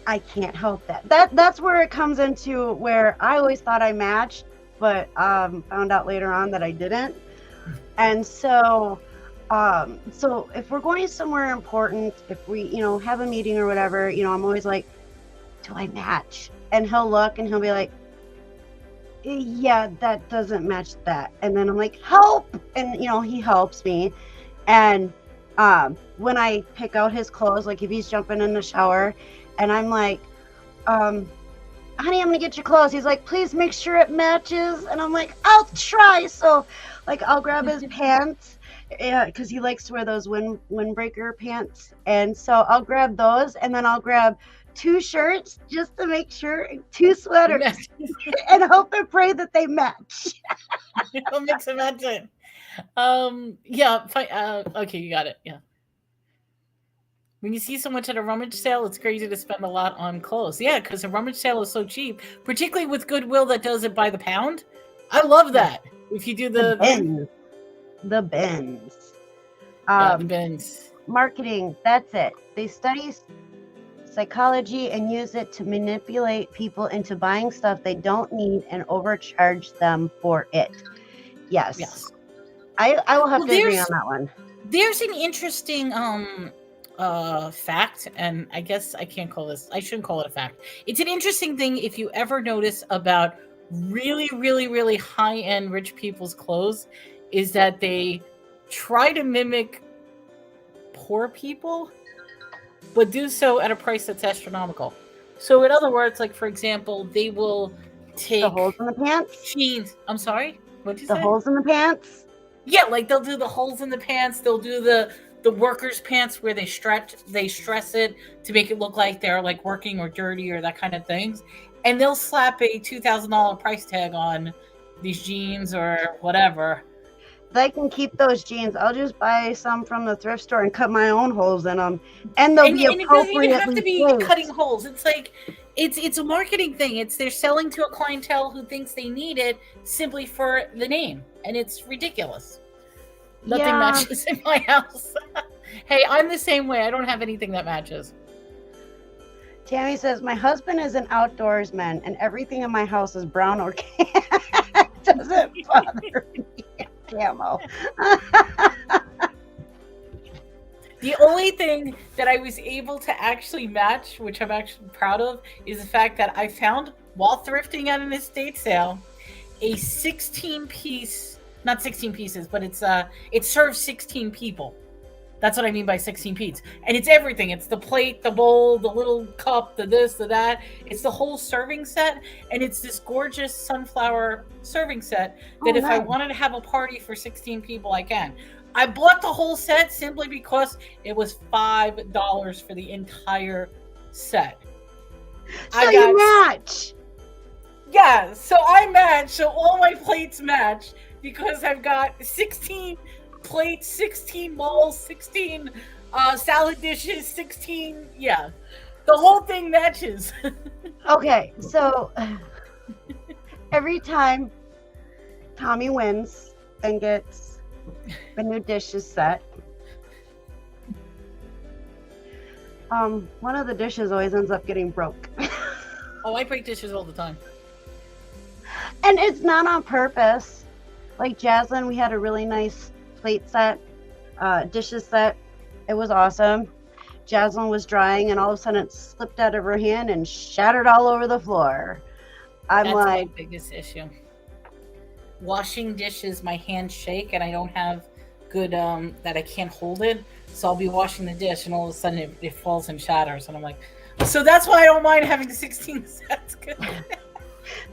I can't help that. That's where it comes into where I always thought I matched, but found out later on that I didn't. And so if we're going somewhere important, if we, have a meeting or whatever, I'm always like, do I match? And he'll look and he'll be like, yeah, that doesn't match that. And then I'm like, help! And, he helps me. And when I pick out his clothes, like if he's jumping in the shower and I'm like, honey, I'm gonna get your clothes. He's like, please make sure it matches. And I'm like, I'll try. So like I'll grab his pants because he likes to wear those windbreaker pants. And so I'll grab those and then I'll grab 2 shirts just to make sure, 2 sweaters and hope and pray that they match. I'll mix and match it. Yeah, fine. Okay, you got it. Yeah. When you see so much at a rummage sale, it's crazy to spend a lot on clothes. Yeah, because a rummage sale is so cheap, particularly with Goodwill that does it by the pound. I love that. If you do the bins. The bins. Marketing, that's it. They study psychology and use it to manipulate people into buying stuff they don't need and overcharge them for it. Yes. I will have to agree on that one. There's an interesting fact, and I guess I shouldn't call it a fact. It's an interesting thing if you ever notice about really, really, really high-end rich people's clothes is that they try to mimic poor people, but do so at a price that's astronomical. So in other words, like for example, they will take the holes in the pants. Jeans. I'm sorry. What did you say? The holes in the pants. Yeah, like they'll do the holes in the pants. They'll do the workers' pants where they stress it to make it look like they're like working or dirty or that kind of things. And they'll slap a $2,000 price tag on these jeans or whatever. They can keep those jeans. I'll just buy some from the thrift store and cut my own holes in them, and they'll be appropriately it doesn't even have to be cutting holes. It's like it's a marketing thing. They're selling to a clientele who thinks they need it simply for the name, and it's ridiculous. Nothing matches in my house. Hey, I'm the same way. I don't have anything that matches. Tammy says, my husband is an outdoorsman and everything in my house is brown or doesn't bother me. Camo. The only thing that I was able to actually match, which I'm actually proud of, is the fact that I found, while thrifting at an estate sale, a 16-piece, not 16 pieces, but it serves 16 people. That's what I mean by 16 pieces. And it's everything. It's the plate, the bowl, the little cup, the this, the that. It's the whole serving set. And it's this gorgeous sunflower serving set that if I wanted to have a party for 16 people, I can. I bought the whole set simply because it was $5 for the entire set. So you match. Yeah, so I match. So all my plates match because I've got 16 plates, 16 bowls, 16 salad dishes, 16. Yeah, the whole thing matches. Okay, so every time Tommy wins and gets a new dishes set, one of the dishes always ends up getting broke. Oh, I break dishes all the time. And it's not on purpose. Like Jaslyn, we had a really nice plate set, dishes set. It was awesome. Jaslyn was drying and all of a sudden it slipped out of her hand and shattered all over the floor. That's my biggest issue. Washing dishes, my hands shake and I don't have good, that I can't hold it. So I'll be washing the dish and all of a sudden it falls and shatters. And I'm like, so that's why I don't mind having the 16 sets.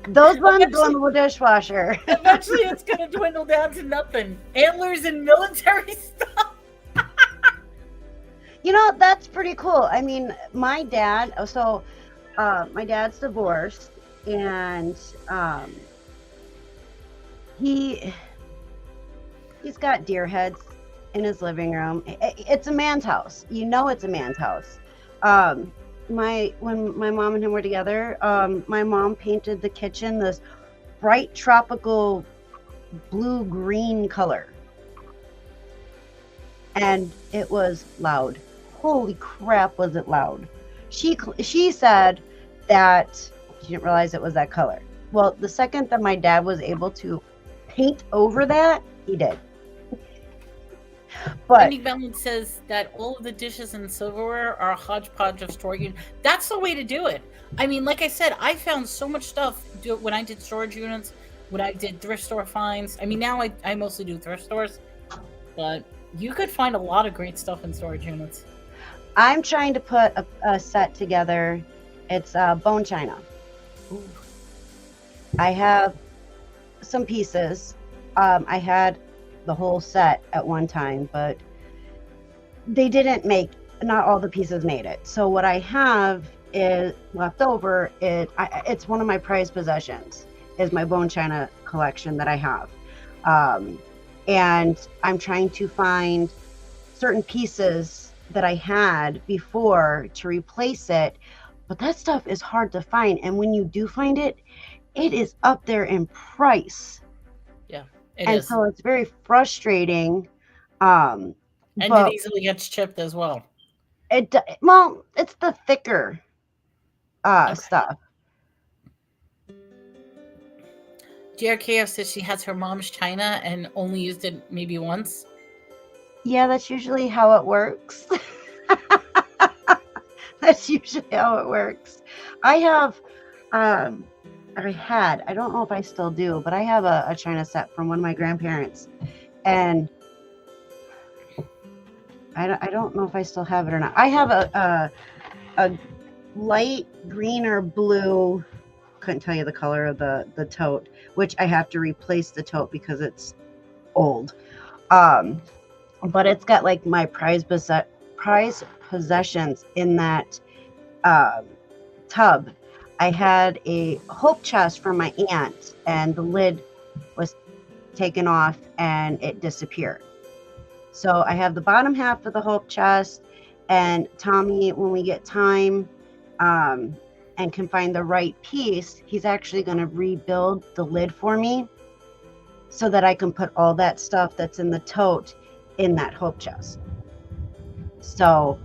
Those ones go in the dishwasher. Eventually it's going to dwindle down to nothing. Antlers and military stuff. You know, that's pretty cool. I mean, my dad's divorced and he's got deer heads in his living room. It's a man's house. You know it's a man's house. When my mom and him were together, my mom painted the kitchen this bright tropical blue-green color. And it was loud. Holy crap, was it loud. She said that she didn't realize it was that color. Well, the second that my dad was able to paint over that, he did. But Andy Balance says that all of the dishes and silverware are a hodgepodge of storage units. That's the way to do it. I mean, like I said, I found so much stuff when I did storage units, when I did thrift store finds. I mean, now I mostly do thrift stores, but you could find a lot of great stuff in storage units. I'm trying to put a set together. It's bone china. Ooh. I have some pieces. I had the whole set at one time, but they didn't make, not all the pieces made it. So what I have is left over. It's one of my prized possessions, is my bone china collection that I have. And I'm trying to find certain pieces that I had before to replace it, but that stuff is hard to find. And when you do find it, it is up there in price. Yeah, so it's very frustrating. And it easily gets chipped as well. It's the thicker stuff. JRKF says she has her mom's china and only used it maybe once. Yeah, that's usually how it works. That's usually how it works. I have, I don't know if I still do, but I have a china set from one of my grandparents. And I don't know if I still have it or not. I have a light green or blue, couldn't tell you the color of the tote, which I have to replace the tote because it's old. But it's got like my prized possessions in that tub. I had a hope chest from my aunt and the lid was taken off and it disappeared. So I have the bottom half of the hope chest, and Tommy, when we get time and can find the right piece, he's actually going to rebuild the lid for me so that I can put all that stuff that's in the tote in that hope chest. So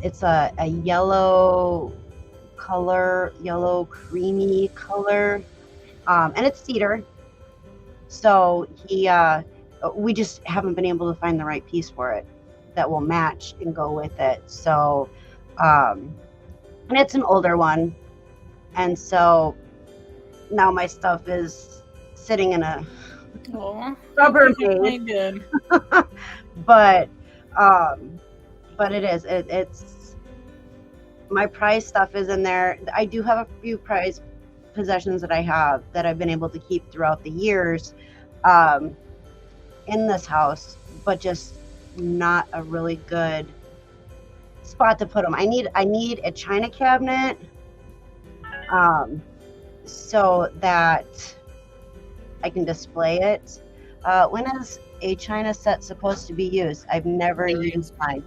it's a yellow color, yellow creamy color, and it's cedar. So we just haven't been able to find the right piece for it that will match and go with it. So, and it's an older one, and so now my stuff is sitting in a rubber maze. But it's my prize stuff is in there. I do have a few prize possessions that I have that I've been able to keep throughout the years in this house, but just not a really good spot to put them. I need a china cabinet so that I can display it. When is a china set supposed to be used? I've never used mine.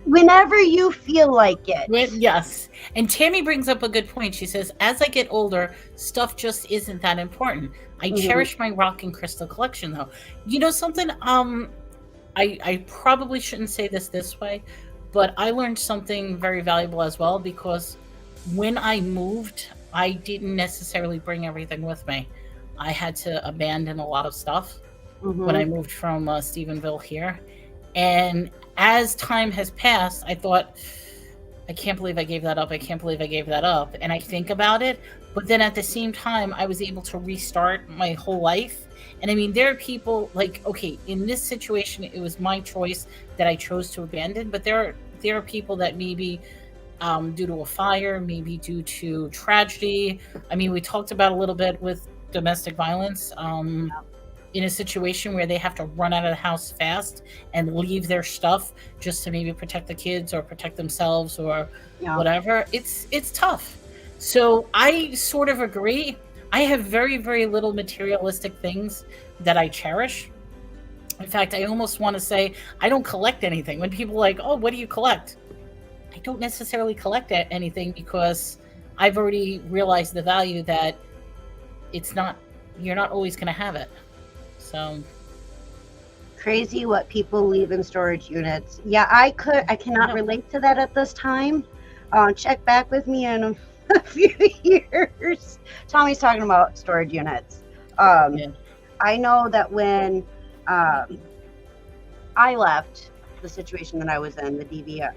Whenever you feel like it. Yes. And Tammy brings up a good point. She says, as I get older, stuff just isn't that important. I cherish my rock and crystal collection, though. You know something? I probably shouldn't say this way, but I learned something very valuable as well, because when I moved, I didn't necessarily bring everything with me. I had to abandon a lot of stuff when I moved from Stephenville here. And as time has passed, I thought, I can't believe I gave that up. I can't believe I gave that up. And I think about it. But then at the same time, I was able to restart my whole life. And I mean, there are people like, okay, in this situation, it was my choice that I chose to abandon. But there are people that maybe due to a fire, maybe due to tragedy. I mean, we talked about a little bit with domestic violence. In a situation where they have to run out of the house fast and leave their stuff just to maybe protect the kids or protect themselves or whatever, it's tough. So I sort of agree. I have very, very little materialistic things that I cherish. In fact, I almost want to say I don't collect anything. When people are like, oh, what do you collect? I don't necessarily collect anything, because I've already realized the value that you're not always going to have it. So crazy what people leave in storage units. Yeah, I cannot relate to that at this time. Check back with me in a few years. Tommy's talking about storage units. I know that when I left the situation that I was in, the DV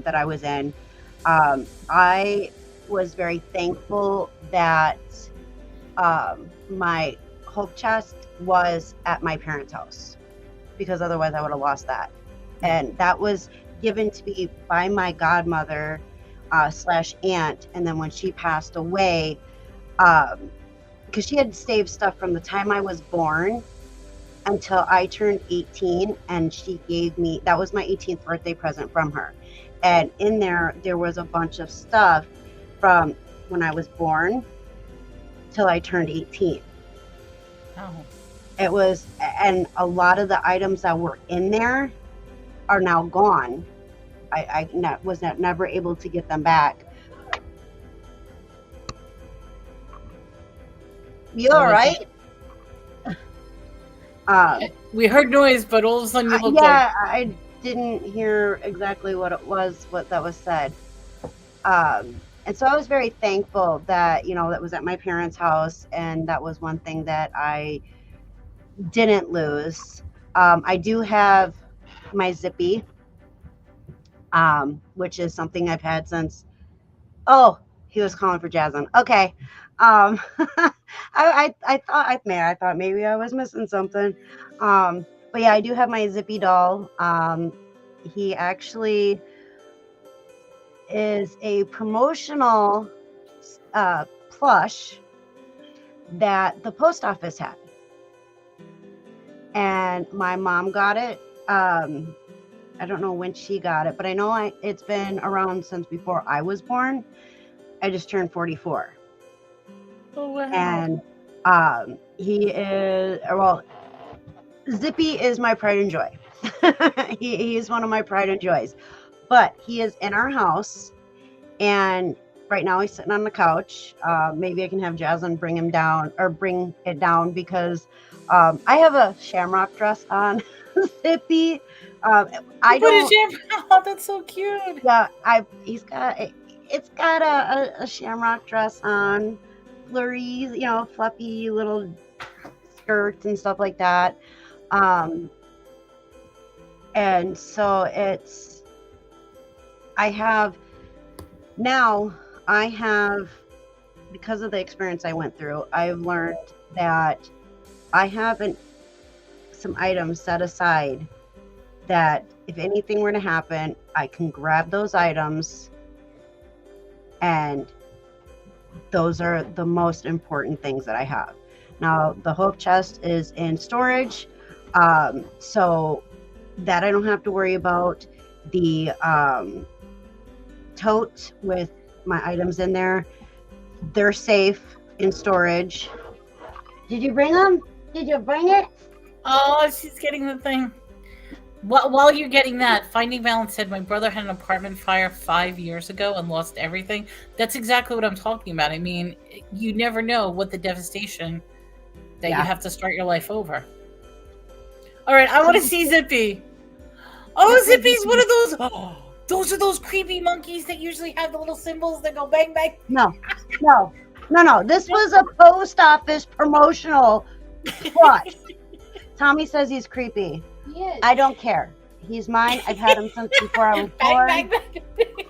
that I was in, I was very thankful that my hope chest was at my parents' house, because otherwise I would have lost that. And that was given to me by my godmother / aunt. And then when she passed away, because she had saved stuff from the time I was born until I turned 18, and she gave me, that was my 18th birthday present from her. And in there was a bunch of stuff from when I was born till I turned 18. Oh. It was, and a lot of the items that were in there are now gone. I was never able to get them back. You all right? We heard noise, but all of a sudden you looked I didn't hear exactly what it was, what that was said. And so I was very thankful that, that was at my parents' house, and that was one thing that I didn't lose. I do have my Zippy, which is something I've had since, he was calling for Jasmine. Okay. I thought maybe I was missing something. But yeah, I do have my Zippy doll. He actually is a promotional plush that the post office had. And my mom got it. I don't know when she got it, but I know it's been around since before I was born. I just turned 44. Oh, wow. And he is, Zippy is my pride and joy. he is one of my pride and joys. But he is in our house, and right now he's sitting on the couch. Maybe I can have Jasmine bring him down or bring it down because I have a shamrock dress on, Zippy. I Put his don't. shamrock. Oh, that's so cute. Yeah, it's got a shamrock dress on, flurries, fluffy little skirts and stuff like that. And so I have, because of the experience I went through, I've learned that I have some items set aside that if anything were to happen, I can grab those items, and those are the most important things that I have. Now, the hope chest is in storage, so that I don't have to worry about. The tote with my items in there, they're safe in storage. Did you bring them? Did you bring it? Oh, she's getting the thing. While you're getting that, Finding Balance said my brother had an apartment fire 5 years ago and lost everything. That's exactly what I'm talking about. I mean, you never know what the devastation that you have to start your life over. All right, I want to see Zippy. Oh, Zippy's one of those. Oh, those are those creepy monkeys that usually have the little symbols that go bang bang. No. This was a post office promotional plot. Tommy says he's creepy. He is. I don't care. He's mine. I've had him since before I was born. Bang, bang, bang.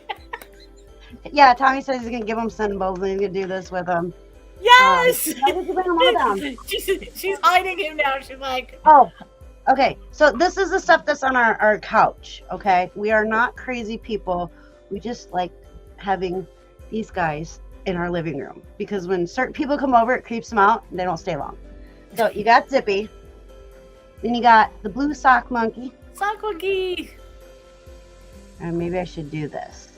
Yeah, Tommy says he's gonna give him symbols and he's gonna do this with him. Yes. Why did you bring them all down? She's hiding him now. She's like, oh, okay. So this is the stuff that's on our couch. Okay, we are not crazy people. We just like having these guys in our living room because when certain people come over, it creeps them out and they don't stay long. So you got Zippy. Then you got the blue sock monkey. sock monkey. And maybe I should do this.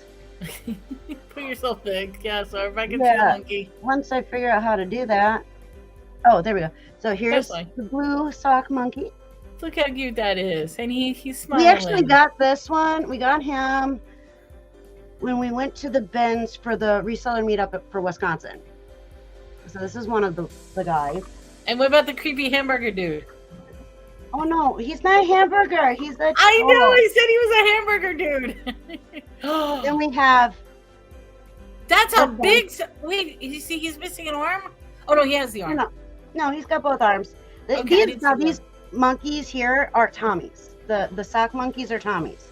Put yourself big. Yeah, so if I can see a monkey. Once I figure out how to do that. Oh, there we go. So here's the blue sock monkey. Look how cute that is. And he's smiling. We actually got this one. We got him when we went to the Bends for the reseller meetup for Wisconsin. So this is one of the guys. And what about the creepy hamburger dude? Oh no, he's not a hamburger. He's a I know, he said he was a hamburger dude. Then we have... That's a big... Wait, you see he's missing an arm? Oh no, he has the arm. No, he's got both arms. Okay, these monkeys here are Tommy's. The sock monkeys are Tommy's.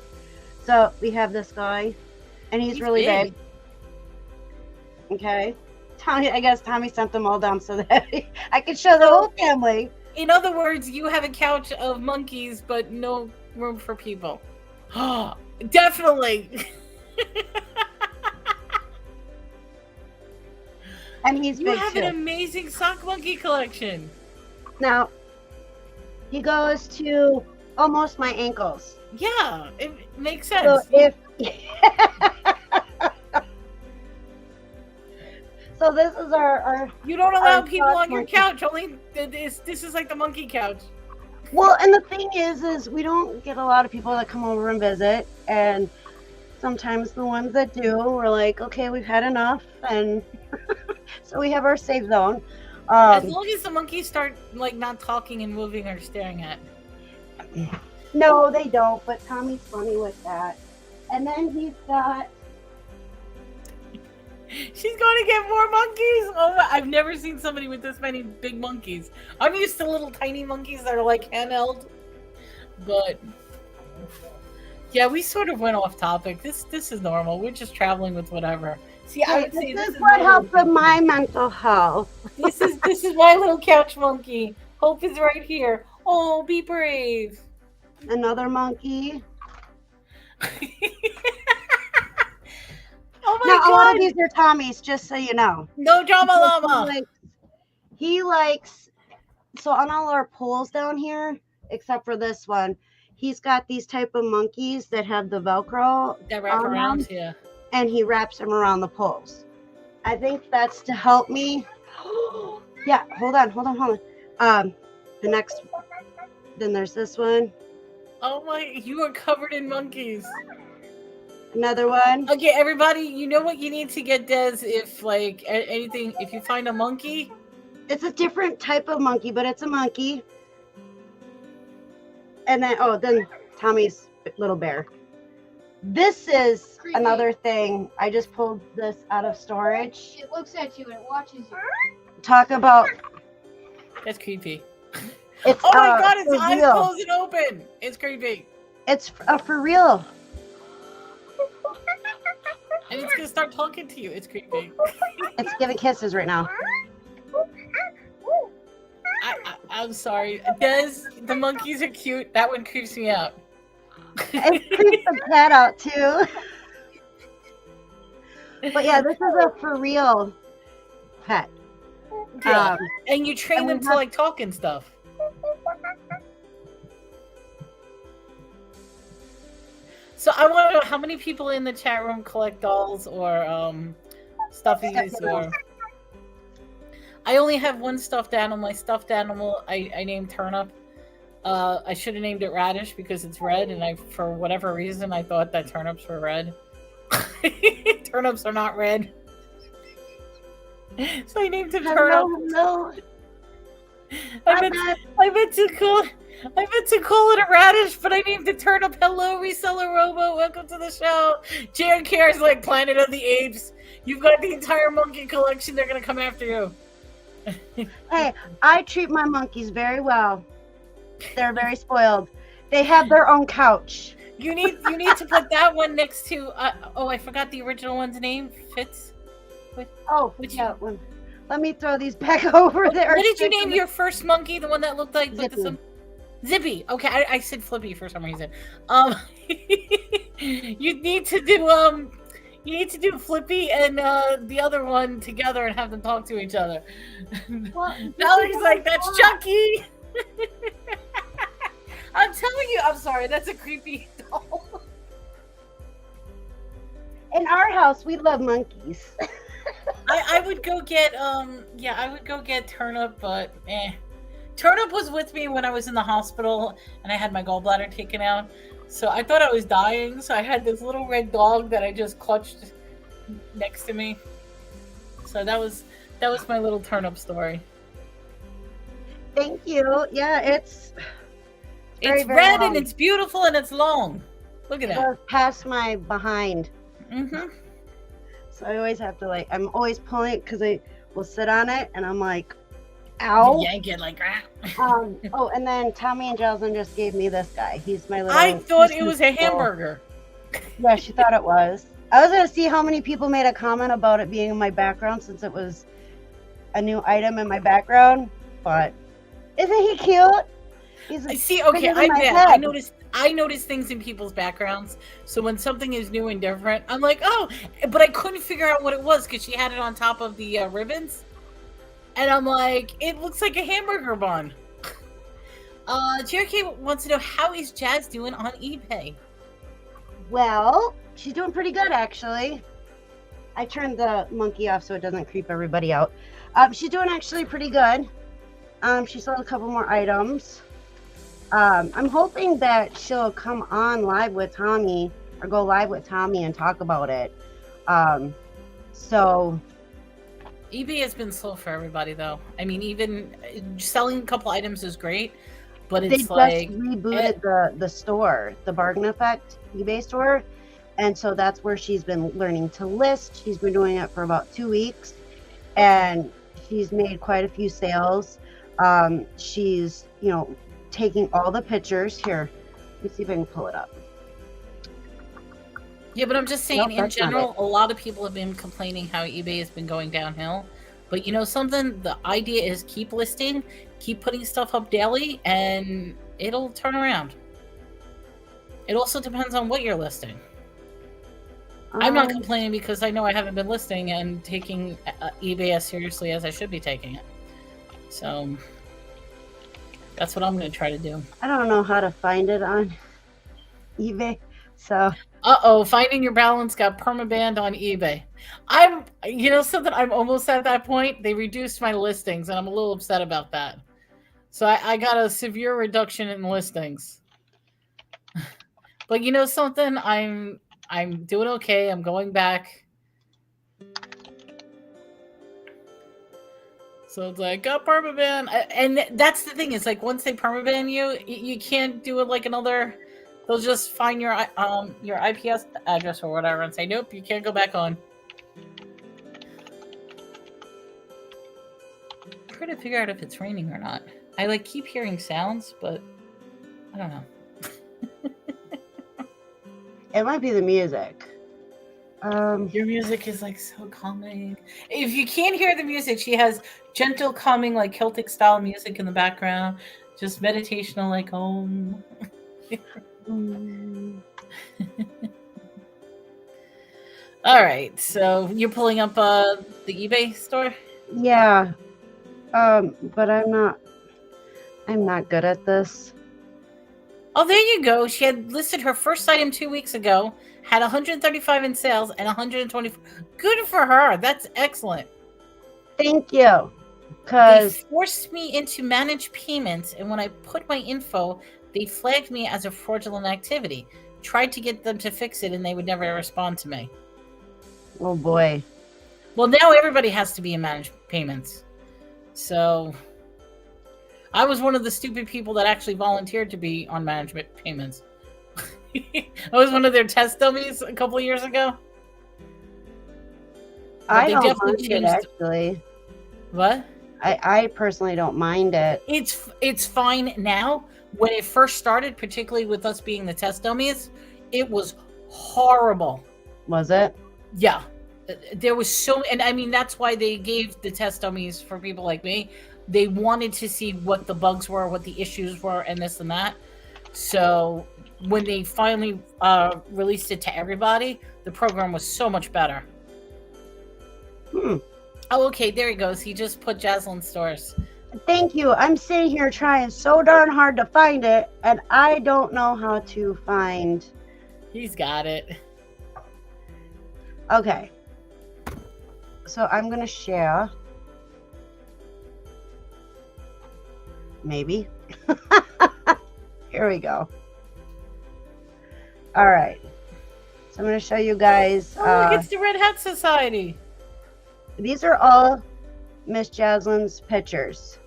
So we have this guy, and he's really big. Okay. I guess Tommy sent them all down so that I could show the whole family. In other words, you have a couch of monkeys, but no room for people. Definitely. And he's big too. You have an amazing sock monkey collection. Now, he goes to almost my ankles. Yeah, it makes sense. So if... So this is our you don't allow people on your couch. Only this is like the monkey couch. Well, and the thing is we don't get a lot of people that come over and visit, and sometimes the ones that do, we're like, okay, we've had enough, and so we have our safe zone. As long as the monkeys start like not talking and moving or staring at. No, they don't. But Tommy's funny with that. And then he's got. She's going to get more monkeys. Oh, I've never seen somebody with this many big monkeys. I'm used to little tiny monkeys that are like handheld, but yeah, we sort of went off topic. This is normal. We're just traveling with whatever. See, I would say this is what helps with my mental health. This is my little couch monkey. Hope is right here. Oh, be brave. Another monkey. Oh my God. God. A lot of these are Tommy's, just so you know. No drama llama. He likes, so on all our poles down here, except for this one, he's got these type of monkeys that have the Velcro. That wrap around, yeah. And he wraps them around the poles. I think that's to help me. Yeah, hold on. The next, then there's this one. Oh my, you are covered in monkeys. Another one. Okay, everybody, you know what you need to get, Des, if like anything, if you find a monkey. It's a different type of monkey, but it's a monkey. And then Tommy's little bear. This is another thing. I just pulled this out of storage. It looks at you and it watches you. Talk about. That's creepy. It's, oh my god, its for eyes real. closed and open. It's creepy. It's for real. And it's gonna start talking to you. It's creepy. It's giving kisses right now. I'm sorry. Des, the monkeys are cute. That one creeps me out. It creeps the cat out too. But yeah, this is a for real pet. Yeah. And you train them to like talk and stuff. So I want to know how many people in the chat room collect dolls or stuffies or. I only have one stuffed animal. My stuffed animal I named Turnip. I should have named it Radish because it's red, and for whatever reason I thought that turnips were red. Turnips are not red. So I named him Turnip. No. I meant to call it a Radish, but I named it Turnip. Hello, Reseller Robo. Welcome to the show. Jared cares like Planet of the Apes. You've got the entire monkey collection. They're gonna come after you. Hey, I treat my monkeys very well. They're very spoiled. They have their own couch. You need to put that one next to. I forgot the original one's name. Fitz. Let me throw these back over there. What did you name your first monkey? The one that looked like Zippy. Zippy. Okay, I said Flippy for some reason. You need to do Flippy and the other one together and have them talk to each other. Valerie's like, that's Chucky. I'm telling you, I'm sorry, that's a creepy doll. In our house, we love monkeys. I would go get Turnip, but Turnip was with me when I was in the hospital and I had my gallbladder taken out. So I thought I was dying, so I had this little red dog that I just clutched next to me. So that was my little Turnip story. Thank you. Yeah, it's very red long. And it's beautiful and it's long. Look at that. Past my behind. Mm-hmm. So I always have to I'm always pulling it because I will sit on it and I'm like, ow. Yank it like that. And then Tommy and Jocelyn just gave me this guy. He's my little. I thought it was a hamburger. Yeah, she thought it was. I was gonna see how many people made a comment about it being in my background since it was a new item in my background. But isn't he cute? I noticed things in people's backgrounds. So when something is new and different, I'm like, oh, but I couldn't figure out what it was because she had it on top of the ribbons. And I'm like, it looks like a hamburger bun. Cherokee wants to know, how is Jazz doing on eBay? Well, she's doing pretty good, actually. I turned the monkey off so it doesn't creep everybody out. She's doing actually pretty good. She sold a couple more items. I'm hoping that she'll come on live with Tommy or go live with Tommy and talk about it. So eBay has been slow for everybody, though. I mean, even selling a couple items is great, but it's they just rebooted the store, the Bargain Effect eBay store, and so that's where she's been learning to list. She's been doing it for about 2 weeks, and she's made quite a few sales. She's taking all the pictures here. Let me see if I can pull it up. Yeah, but I'm just saying, in general, a lot of people have been complaining how eBay has been going downhill. But you know something? The idea is keep listing, keep putting stuff up daily, and it'll turn around. It also depends on what you're listing. I'm not complaining because I know I haven't been listing and taking eBay as seriously as I should be taking it. So that's what I'm going to try to do. I don't know how to find it on eBay, so. Finding your balance got permabanned on eBay. Something, I'm almost at that point. They reduced my listings, and I'm a little upset about that. So I got a severe reduction in listings. But you know something? I'm I'm doing okay. I'm going back. So it's like, got permaban. And that's the thing. It's like once they permaban you, you can't do it like another. They'll just find your IPS address or whatever and say, nope, you can't go back on. I'm trying to figure out if it's raining or not. I like keep hearing sounds, but I don't know. It might be the music. Your music is like so calming. If you can't hear the music, she has gentle, calming, like Celtic style music in the background. Just meditational, like home. All right, so you're pulling up the eBay store? Yeah. But I'm not good at this. Oh, there you go. She had listed her first item 2 weeks ago, had 135 in sales and 120. Good for her. That's excellent. Thank you. They Because forced me into managed payments, and when I put my info, they flagged me as a fraudulent activity. Tried to get them to fix it, and they would never respond to me. oh boy. Well, now everybody has to be in managed payments. So I was one of the stupid people that actually volunteered to be on management payments. I was one of their test dummies a couple of years ago. I they don't definitely mind it, changed- actually. What? I personally don't mind it. It's fine now. When it first started, particularly with us being the test dummies, it was horrible. Was it? Yeah. There was so, and I mean, that's why they gave the test dummies for people like me. They wanted to see what the bugs were, what the issues were, and this and that. So when they finally released it to everybody, the program was so much better. Oh, okay, there he goes. He just put Jaslyn stores. Thank you. I'm sitting here trying so darn hard to find it, and I don't know how to find. He's got it. Okay. So I'm going to share. Maybe. Here we go. All right. So I'm going to show you guys. Oh, look, it's the Red Hat Society. These are all Miss Jaslyn's pictures.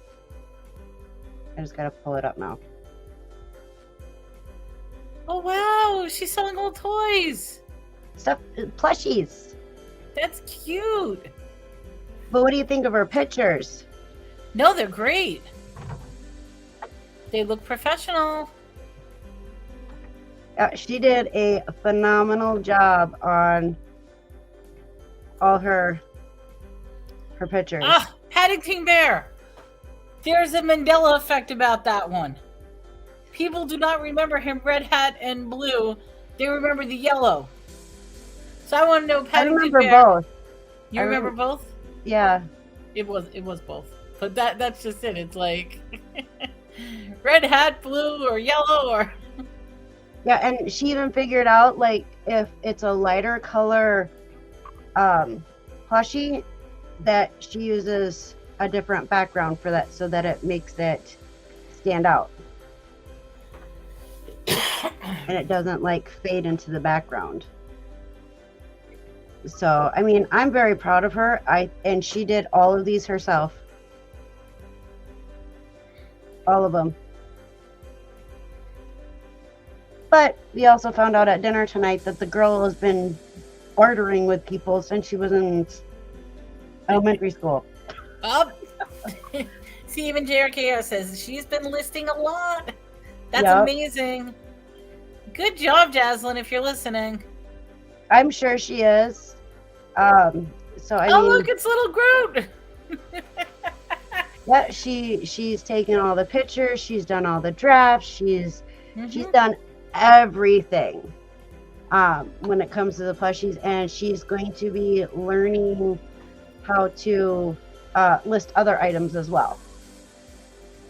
I just got to pull it up now. Oh, wow. She's selling old toys. Stuff, plushies. That's cute. But what do you think of her pictures? No, they're great. They look professional. She did a phenomenal job on all her pictures. Ah, Paddington Bear. There's a Mandela effect about that one. People do not remember him red hat and blue. They remember the yellow. So I want to know Paddington I remember Bear. both. You remember both? Yeah. It was both. But that's just it. It's like red hat, blue, or yellow, or Yeah, and she even figured out, like, if it's a lighter color plushie, that she uses a different background for that so that it makes it stand out. And it doesn't, like, fade into the background. So, I mean, I'm very proud of her. And she did all of these herself. All of them. But we also found out at dinner tonight that the girl has been bartering with people since she was in elementary school. oh. See, even JRKR says she's been listing a lot. That's Yep. amazing. Good job, Jaslyn, if you're listening. I'm sure she is. So I mean, Look, it's little Groot. yeah, she's taken all the pictures. She's done all the drafts. She's done everything when it comes to the plushies, and she's going to be learning how to list other items as well.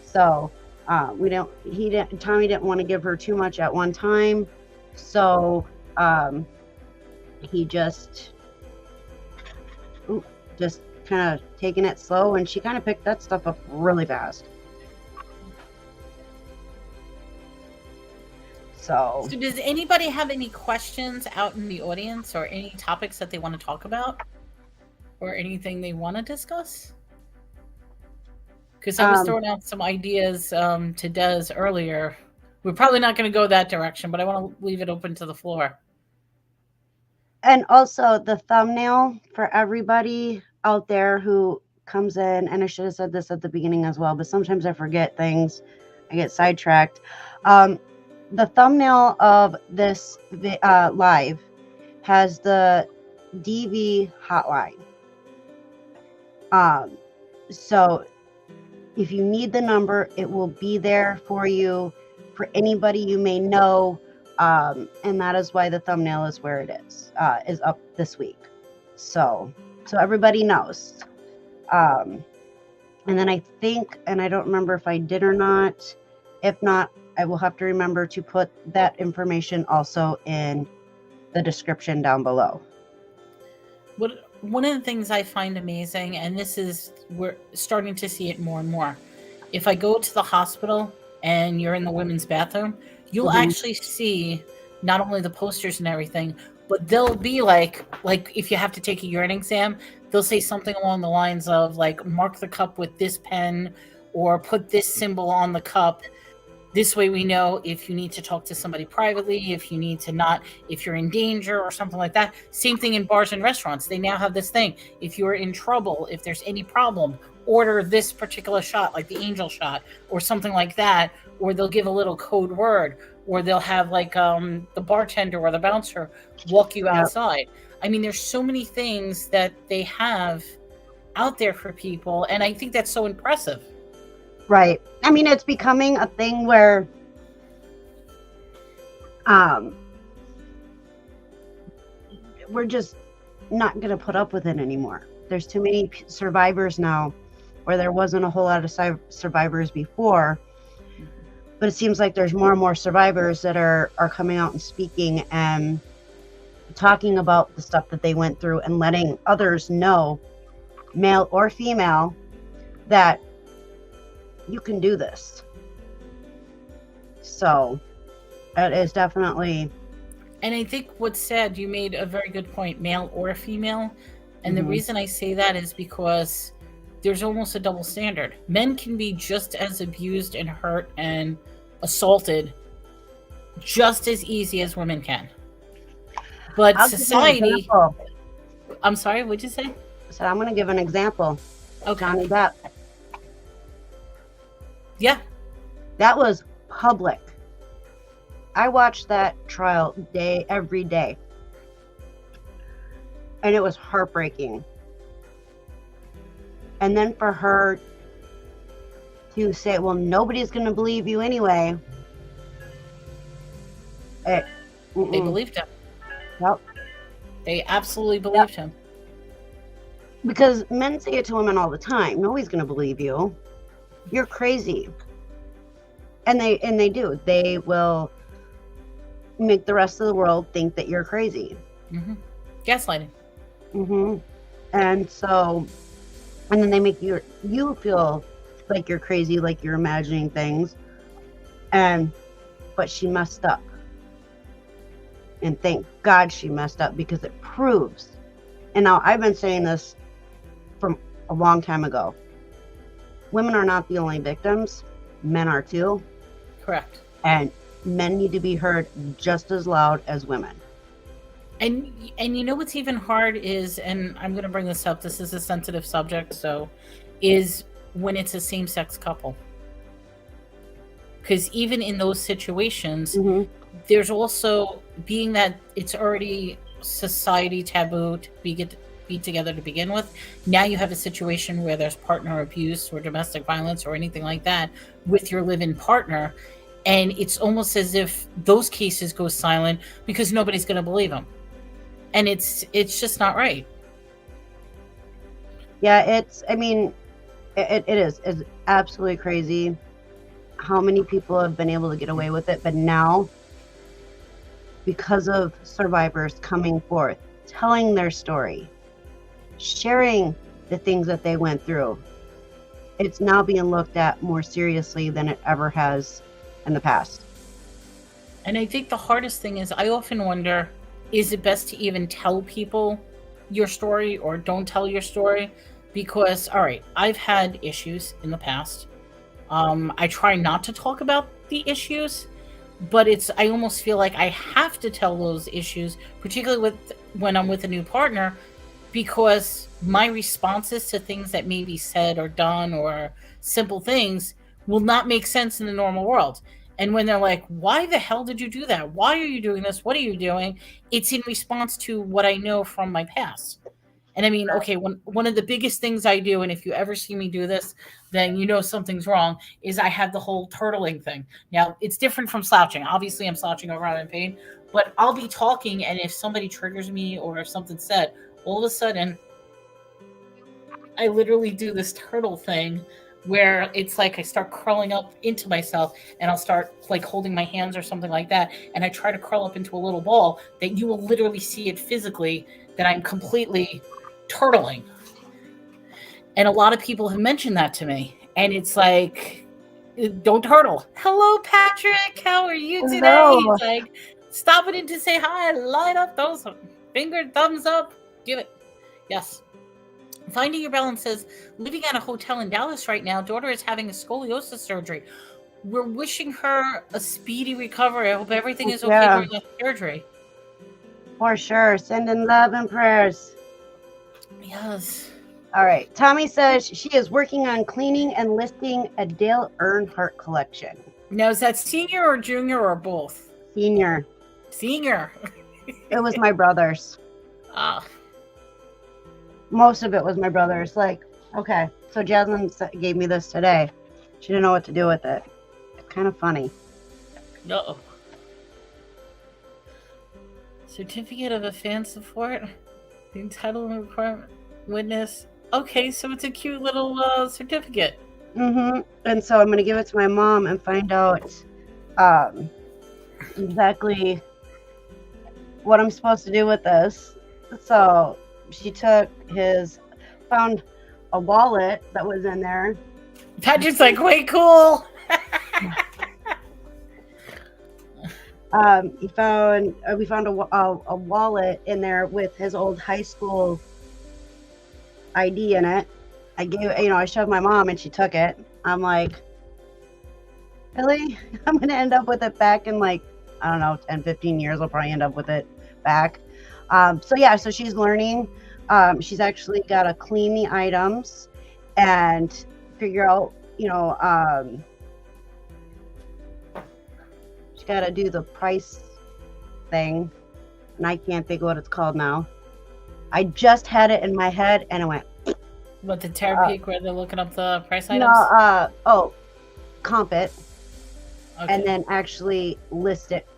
So Tommy didn't want to give her too much at one time, so he just kind of taking it slow, and she kind of picked that stuff up really fast. So So does anybody have any questions out in the audience or any topics that they want to talk about or anything they want to discuss? Because I was throwing out some ideas to Des earlier. We're probably not going to go that direction, but I want to leave it open to the floor. and also the thumbnail for everybody out there who comes in, and I should have said this at the beginning as well, but sometimes I forget things. I get sidetracked. The thumbnail of this live has the DV hotline. So if you need the number, it will be there for you, for anybody you may know. And that is why the thumbnail is where it is up this week. So everybody knows. And then I think, and I don't remember if I did or not. If not, I will have to remember to put that information also in the description down below. One of the things I find amazing, and we're starting to see it more and more. If I go to the hospital and you're in the women's bathroom, you'll actually see not only the posters and everything, but they'll be like if you have to take a urine exam, they'll say something along the lines of like, mark the cup with this pen or put this symbol on the cup. This way we know if you need to talk to somebody privately, if you need to not, if you're in danger or something like that. Same thing in bars and restaurants. They now have this thing. If you're in trouble, if there's any problem, order this particular shot, like the angel shot or something like that. Or they'll give a little code word, or they'll have like the bartender or the bouncer walk you outside. I mean, there's so many things that they have out there for people. And I think that's so impressive. Right. I mean, it's becoming a thing where we're just not going to put up with it anymore. There's too many survivors now, where there wasn't a whole lot of survivors before. But it seems like there's more and more survivors that are coming out and speaking and talking about the stuff that they went through and letting others know, male or female, that you can do this. So it is definitely. And I think what's sad, you made a very good point, male or female. And the reason I say that is because there's almost a double standard. Men can be just as abused and hurt and assaulted just as easy as women can. But society. I'm sorry, what'd you say? So I'm going to give an example. Okay. Johnny Depp. Yeah. That was public. I watched that trial every day. And it was heartbreaking. And then for her to say, well, nobody's going to believe you anyway. They believed him. Yep. They absolutely believed him. Because men say it to women all the time. Nobody's going to believe you. You're crazy. And they do. They will make the rest of the world think that you're crazy. Gaslighting. And so, and then they make you feel like you're crazy, like you're imagining things. But she messed up. And thank God she messed up, because it proves. And now I've been saying this from a long time ago. Women are not the only victims. Men are too. Correct. And men need to be heard just as loud as women. And you know what's even hard is, and I'm going to bring this up, this is a sensitive subject, so, is when it's a same-sex couple. Because even in those situations, there's also, being that it's already society taboo to be together to begin with, now you have a situation where there's partner abuse or domestic violence or anything like that with your live-in partner, and it's almost as if those cases go silent because nobody's going to believe them. And it's just not right. Yeah, it is. It's absolutely crazy how many people have been able to get away with it. But now, because of survivors coming forth, telling their story, sharing the things that they went through, it's now being looked at more seriously than it ever has in the past. And I think the hardest thing is I often wonder, is it best to even tell people your story or don't tell your story? Because, all right, I've had issues in the past. I try not to talk about the issues, but I almost feel like I have to tell those issues, particularly when I'm with a new partner, because my responses to things that may be said or done or simple things will not make sense in the normal world. And when they're like, why the hell did you do that? Why are you doing this? What are you doing? It's in response to what I know from my past. And I mean, okay, one of the biggest things I do, and if you ever see me do this, then you know something's wrong, is I have the whole turtling thing. Now, it's different from slouching. Obviously, I'm slouching over I'm in pain, but I'll be talking, and if somebody triggers me or if something's said, all of a sudden, I literally do this turtle thing where it's like I start curling up into myself and I'll start like holding my hands or something like that. And I try to curl up into a little ball that you will literally see it physically that I'm completely turtling. And a lot of people have mentioned that to me. And it's like, don't turtle. Hello, Patrick. How are you today? Hello. He's like, stopping in to say hi. Light up those finger thumbs up. Give it. Yes. Finding Your Balance says, living at a hotel in Dallas right now. Daughter is having a scoliosis surgery. We're wishing her a speedy recovery. I hope everything is okay during the surgery. For sure. Sending love and prayers. Yes. All right. Tommy says she is working on cleaning and listing a Dale Earnhardt collection. Now, is that senior or junior or both? Senior. Senior. It was my brother's. Ah. Most of it was my brother's. Like, okay. So Jasmine gave me this today. She didn't know what to do with it. It's kind of funny. Uh-oh. Certificate of Advance Support. The entitlement requirement. Witness. Okay, so it's a cute little certificate. Mm-hmm. And so I'm going to give it to my mom and find out exactly what I'm supposed to do with this. So she found a wallet that was in there. Patrick's like, way cool. We found a wallet in there with his old high school ID in it. I shoved my mom and she took it. I'm like, really? I'm going to end up with it back in like, I don't know, 10, 15 years. I'll probably end up with it back. So she's learning. She's actually got to clean the items and figure out, she's got to do the price thing. And I can't think of what it's called now. I just had it in my head and it went. What, the Terapeak where they're looking up the price items? Comp it. Okay. And then actually list it.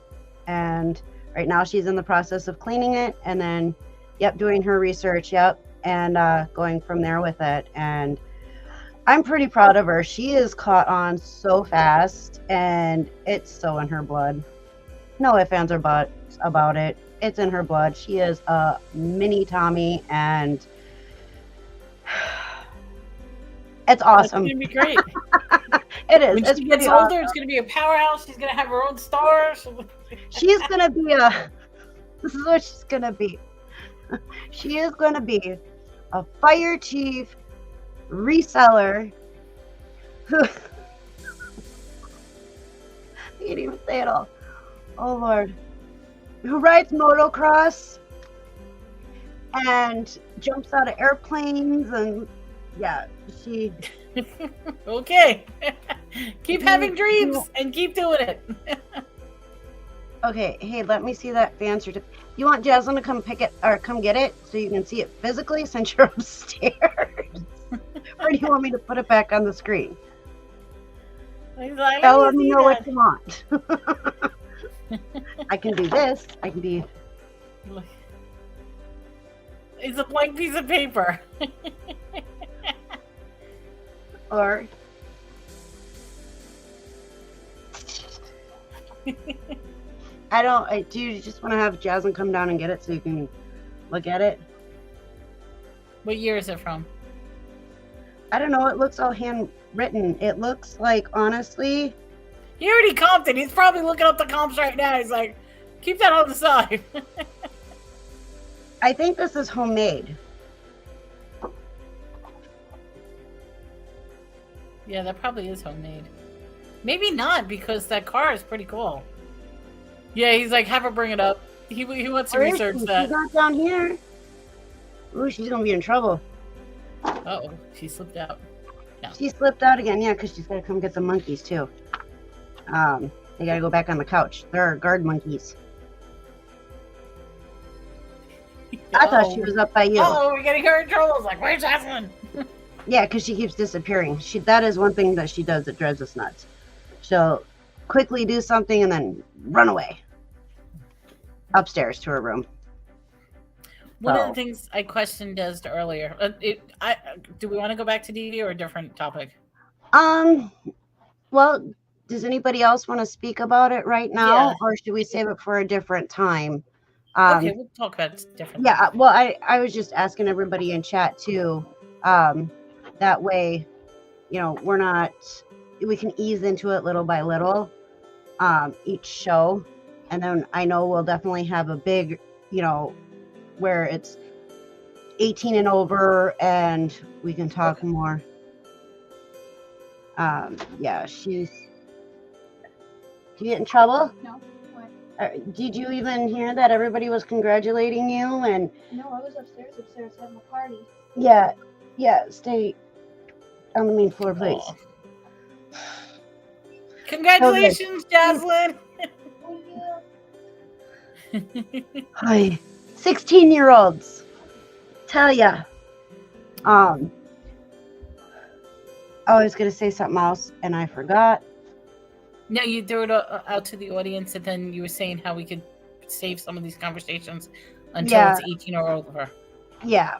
And right now she's in the process of cleaning it and then, doing her research, and going from there with it. And I'm pretty proud of her. She is caught on so fast and it's so in her blood. No ifs, ands, or buts about it. It's in her blood. She is a mini Tommy and it's awesome. It's going to be great. It is. When she gets older, it's going to be a powerhouse. She's going to have her own stars. She's going to be this is what she's going to be. She is going to be a fire chief reseller who I can't even say it all. Oh Lord. Who rides motocross and jumps out of airplanes and she Okay. Keep having dreams and keep doing it. Okay, hey, let me see that fan certificate. You want Jasmine to come pick it or come get it so you can see it physically since you're upstairs? Or do you want me to put it back on the screen? Let me know what you want. I can do this. I can be. It's a blank piece of paper. Or. Do you just want to have Jasmine come down and get it so you can look at it? What year is it from? I don't know. It looks all handwritten. It looks like, honestly, He already comped it. He's probably looking up the comps right now. He's like, keep that on the side. I think this is homemade. Yeah, that probably is homemade. Maybe not, because that car is pretty cool. Yeah, he's like, have her bring it up. He wants to research that. She's not down here. Ooh, she's gonna be in trouble. Uh-oh, she slipped out. No. She slipped out again, yeah, because she's gotta come get the monkeys too. They gotta go back on the couch. There are guard monkeys. I thought she was up by you. Oh, we're getting her in trouble. I was like, where's Jocelyn? Yeah, because she keeps disappearing. That is one thing that she does that drives us nuts. She'll quickly do something and then run away upstairs to her room. One of the things I questioned Des earlier. Do we want to go back to DD or a different topic? Well, does anybody else want to speak about it right now, Yeah. or should we save it for a different time? Okay, we'll talk about it different. Yeah, well, I was just asking everybody in chat too. That way, you know, we can ease into it little by little, each show. And then I know we'll definitely have a big, you know, where it's 18 and over and we can talk more. Yeah, did you get in trouble? No. What? Did you even hear that everybody was congratulating you? And No, I was upstairs having a party. yeah, stay on the main floor, please. Aw. Congratulations, Jocelyn. Hi, 16-year-olds. Tell ya. I was gonna say something else and I forgot. No, you threw it out to the audience, and then you were saying how we could save some of these conversations until it's 18 or over. Yeah,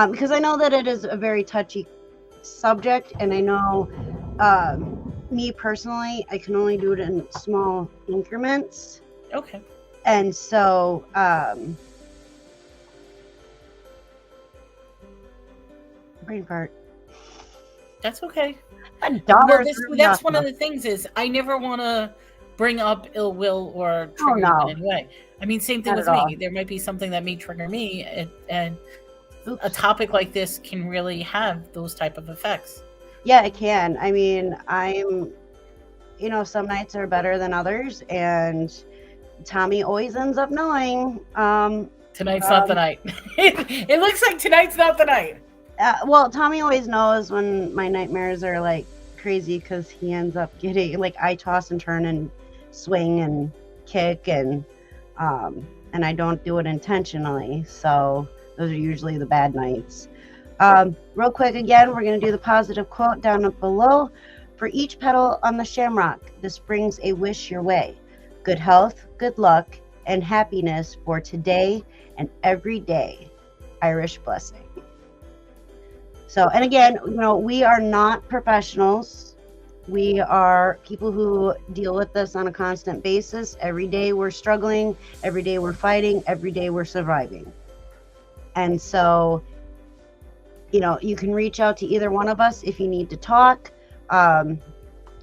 because I know that it is a very touchy subject, and I know me personally, I can only do it in small increments. Okay. And so, brain fart. That's okay. My daughter. Well, that's one of the things is I never want to bring up ill will or trigger you in any way. I mean, same thing Not with at all. me. There might be something that may trigger me, and Oops. a topic like this can really have those type of effects. Yeah, it can. I mean, some nights are better than others, and Tommy always ends up knowing. Tonight's not the night. It looks like tonight's not the night. Well, Tommy always knows when my nightmares are like crazy because he ends up getting like I toss and turn and swing and kick and I don't do it intentionally. So those are usually the bad nights. Real quick again, we're going to do the positive quote down up below. For each petal on the shamrock, this brings a wish your way. Good health, good luck, and happiness for today and every day. Irish blessing. So, and again, we are not professionals. We are people who deal with this on a constant basis. Every day we're struggling. Every day we're fighting. Every day we're surviving. And so, you can reach out to either one of us if you need to talk. I'll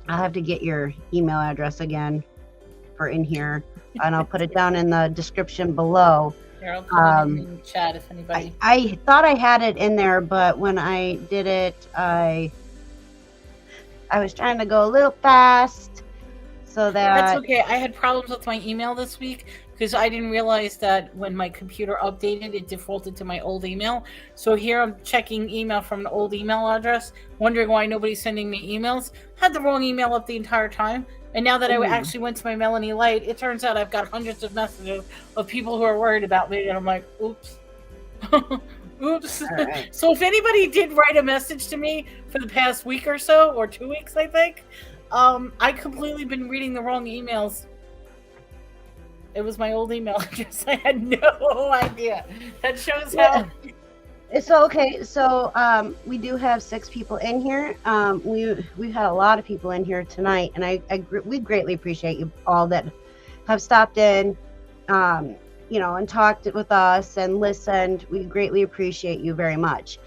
have to get your email address again for in here, and I'll put it down in the description below. Here, I'll put it in the chat if anybody. I thought I had it in there, but when I did it, I was trying to go a little fast, so That's okay. I had problems with my email this week because I didn't realize that when my computer updated, it defaulted to my old email. So here I'm checking email from an old email address, wondering why nobody's sending me emails. Had the wrong email up the entire time. And now that I actually went to my Melanie Light, it turns out I've got hundreds of messages of people who are worried about me. And I'm like, oops. Oops. Right. So if anybody did write a message to me for the past week or so, or 2 weeks, I think, I completely been reading the wrong emails. It was my old email address. I had no idea. That shows how... So, okay, so we do have 6 people in here. We've had a lot of people in here tonight, and we greatly appreciate you all that have stopped in, and talked with us and listened. We greatly appreciate you very much.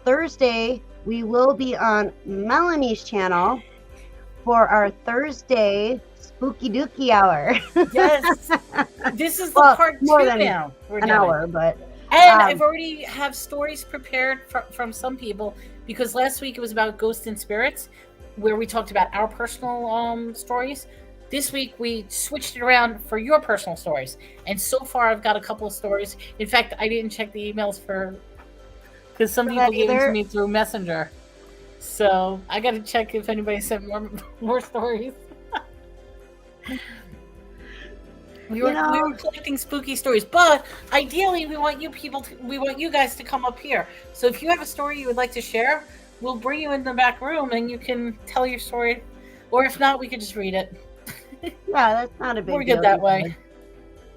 Thursday, we will be on Melanie's channel for our Thursday Spooky Dookie Hour. Yes. This is the Well, part more 2 than now. We're an doing. hour, but And I've already have stories prepared from some people, because last week it was about ghosts and spirits, where we talked about our personal stories. This week we switched it around for your personal stories, and so far I've got a couple of stories. In fact, I didn't check the emails because some people gave them to me through Messenger, so I got to check if anybody sent more stories. We were collecting spooky stories, but ideally we want you guys to come up here. So if you have a story you would like to share, we'll bring you in the back room and you can tell your story, or if not, we could just read it. Yeah, that's not a big deal. We're good that way.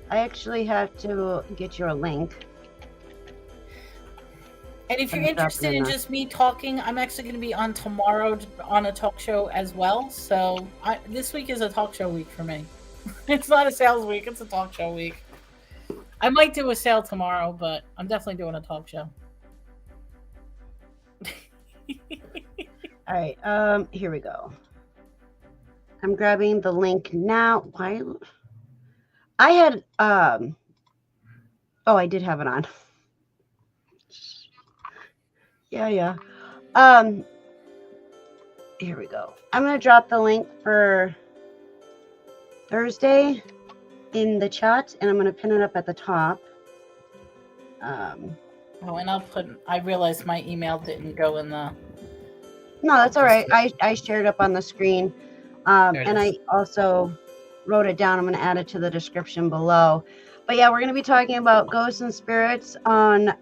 I actually have to get you a link. And if you're interested in just me talking, I'm actually going to be on tomorrow on a talk show as well. So this week is a talk show week for me. It's not a sales week, it's a talk show week. I might do a sale tomorrow, but I'm definitely doing a talk show. All right, here we go. I'm grabbing the link now. Why? I had, oh, I did have it on. Yeah. Here we go. I'm going to drop the link for Thursday in the chat, and I'm going to pin it up at the top. And I realized my email didn't go in the... No, that's all right. I shared it up on the screen. And I also wrote it down. I'm going to add it to the description below. But yeah, we're going to be talking about ghosts and spirits on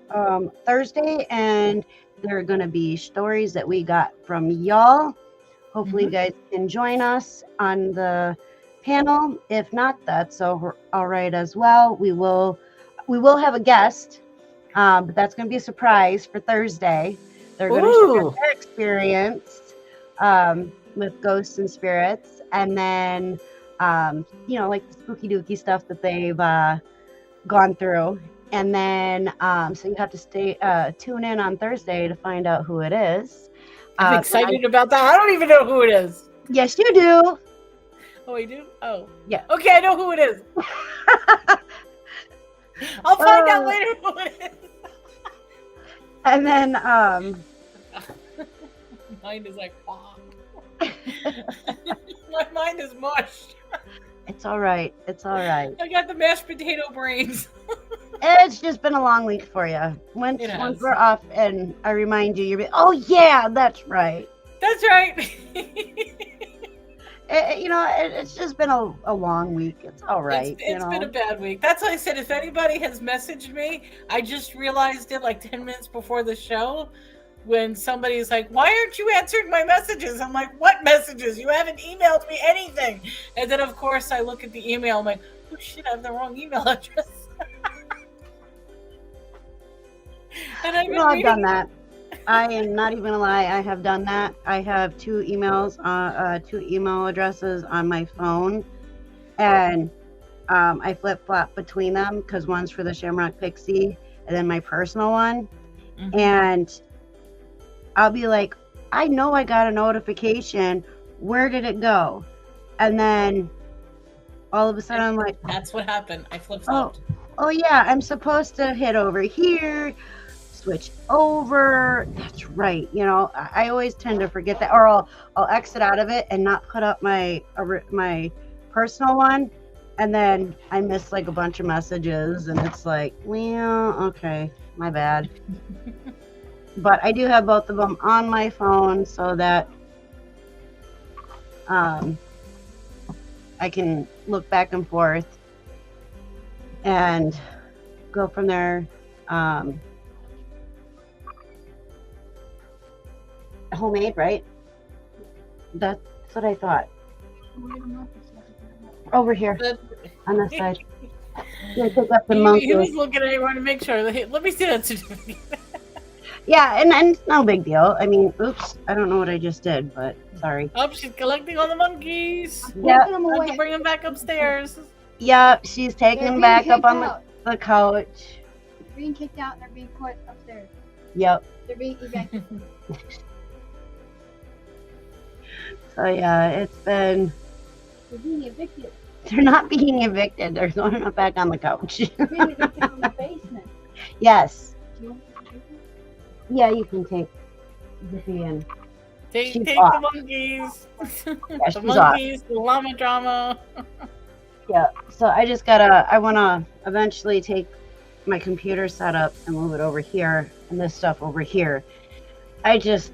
Thursday, and there are going to be stories that we got from y'all. Hopefully you guys can join us on the panel. If not, that's all right as well. We will have a guest, but that's going to be a surprise for Thursday. They're going to share their experience with ghosts and spirits, and then like the spooky dooky stuff that they've gone through. And then so you have to tune in on Thursday to find out who it is. I'm excited about that. I don't even know who it is. Yes, you do. Oh, I do? Oh. Yeah. Okay, I know who it is. I'll find out later who it is. And then mind is like, wow. My mind is mush. It's all right. It's all right. I got the mashed potato brains. It's just been a long week for you. Once we're off and I remind you, you'll be, oh yeah, that's right. That's right. It's just been a long week. It's all right. It's been a bad week. That's why I said if anybody has messaged me, I just realized it like 10 minutes before the show when somebody's like, why aren't you answering my messages? I'm like, what messages? You haven't emailed me anything. And then, of course, I look at the email. I'm like, oh, shit, I have the wrong email address. And I've done that. I am not even gonna lie. I have done that. I have two email addresses on my phone, and I flip-flop between them because one's for the Shamrock PIXIE and then my personal one. And I'll be like, I know I got a notification. Where did it go? And then all of a sudden I'm like, that's what happened. I flip-flopped. Oh yeah, I'm supposed to hit over here, switch over. That's right. I always tend to forget that, or I'll exit out of it and not put up my personal one, and then I miss like a bunch of messages, and it's like, well, okay, my bad. But I do have both of them on my phone so that I can look back and forth and go from there. Homemade, right? That's what I thought. Over here on this side. Pick up the monkeys. He was looking at it, wanting to make sure. Let me see that certificate. Yeah, and it's no big deal. I mean, oops, I don't know what I just did, but sorry. Oh, she's collecting all the monkeys. Yeah, I have to bring them back upstairs. Yeah, she's taking them back up on the couch. They're being kicked out and they're being put upstairs. Yep. They're being evacuated. So yeah, it's been. They're being evicted. They're not being evicted. They're going back on the couch. They're being evicted from the basement. Yes. Do you want to take it? Yeah, you can take Zippy in. Take She's the off. monkeys. Yeah, The she's off. monkeys, the llama drama. Yeah. So I just gotta. I wanna eventually take my computer setup and move it over here, and this stuff over here. I just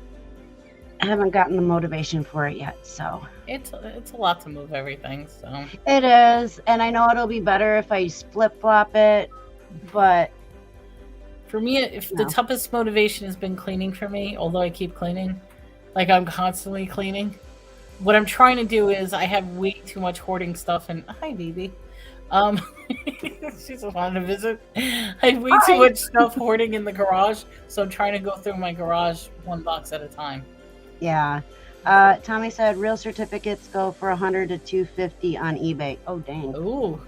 haven't gotten the motivation for it yet. So It's a lot to move everything, so it is, and I know it'll be better if I flip flop it, but for me, if the No. toughest motivation has been cleaning for me, although I keep cleaning, like I'm constantly cleaning. What I'm trying to do is I have way too much hoarding stuff, and hi, baby. She's wanting to visit. I have way too much stuff hoarding in the garage, so I'm trying to go through my garage one box at a time. yeah. Tommy said real certificates go for $100 to $250 on eBay. Oh dang. Ooh.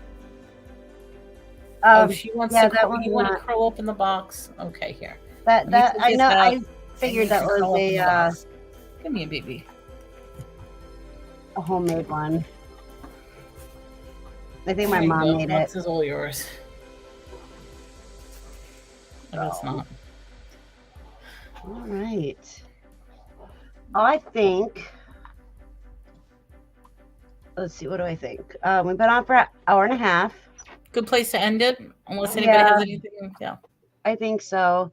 Um, She wants yeah, to. that one's You want to not- curl up in the box? Okay, here. that Let me I take know. this out, I figured You that can curl was up in the a box. Come here, baby. homemade one. I think my There you mom go. made Box it. is all yours. No, it's Oh. not. All right. I think. Let's see. What do I think? We've been on for an hour and a half. Good place to end it, unless anybody Yeah. has anything. Yeah. I think so.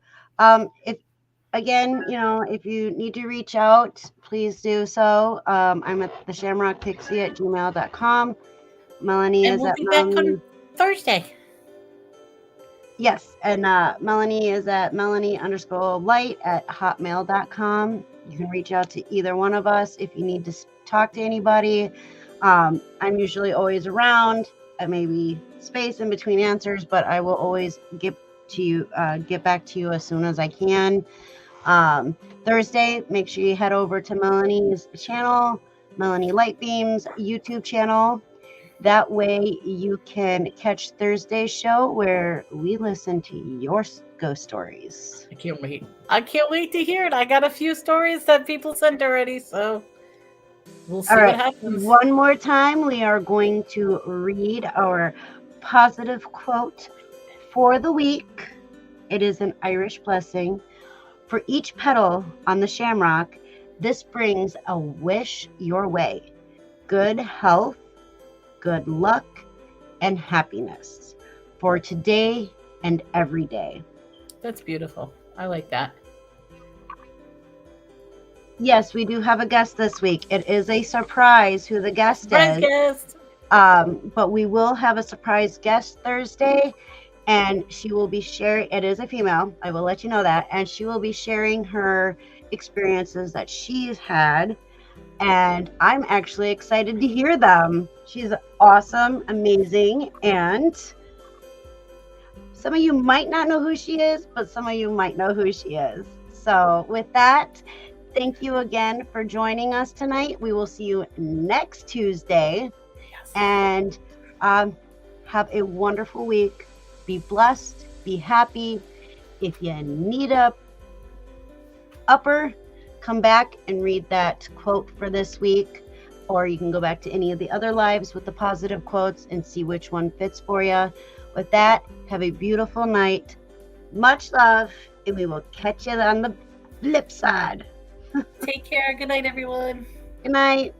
If again, if you need to reach out, please do so. I'm at the Shamrock Pixie at gmail.com. Melanie And is we'll at be back Melanie. on Thursday. Yes, and Melanie is at Melanie_light at hotmail.com. You can reach out to either one of us if you need to talk to anybody. I'm usually always around. I may be space in between answers, but I will always get back to you as soon as I can. Thursday, make sure you head over to Melanie's channel, Melanie Lightbeam's YouTube channel. That way you can catch Thursday's show where we listen to your ghost stories. I can't wait. I can't wait to hear it. I got a few stories that people sent already, so we'll see All what right, happens. one more time, we are going to read our positive quote for the week. It is an Irish blessing. For each petal on the shamrock, this brings a wish your way. Good health, good luck, and happiness for today and every day. That's beautiful. I like that. Yes, we do have a guest this week. It is a surprise who the guest Surprise is. guest. But we will have a surprise guest Thursday, and she will be sharing. It is a female. I will let you know that, and she will be sharing her experiences that she's had, and I'm actually excited to hear them. She's awesome, amazing, and some of you might not know who she is, but some of you might know who she is. So with that, thank you again for joining us tonight. We will see you next Tuesday. Yes. And have a wonderful week. Be blessed. Be happy. If you need a upper, come back and read that quote for this week. Or you can go back to any of the other lives with the positive quotes and see which one fits for you. With that, have a beautiful night. Much love, and we will catch you on the flip side. Take care. Good night, everyone. Good night.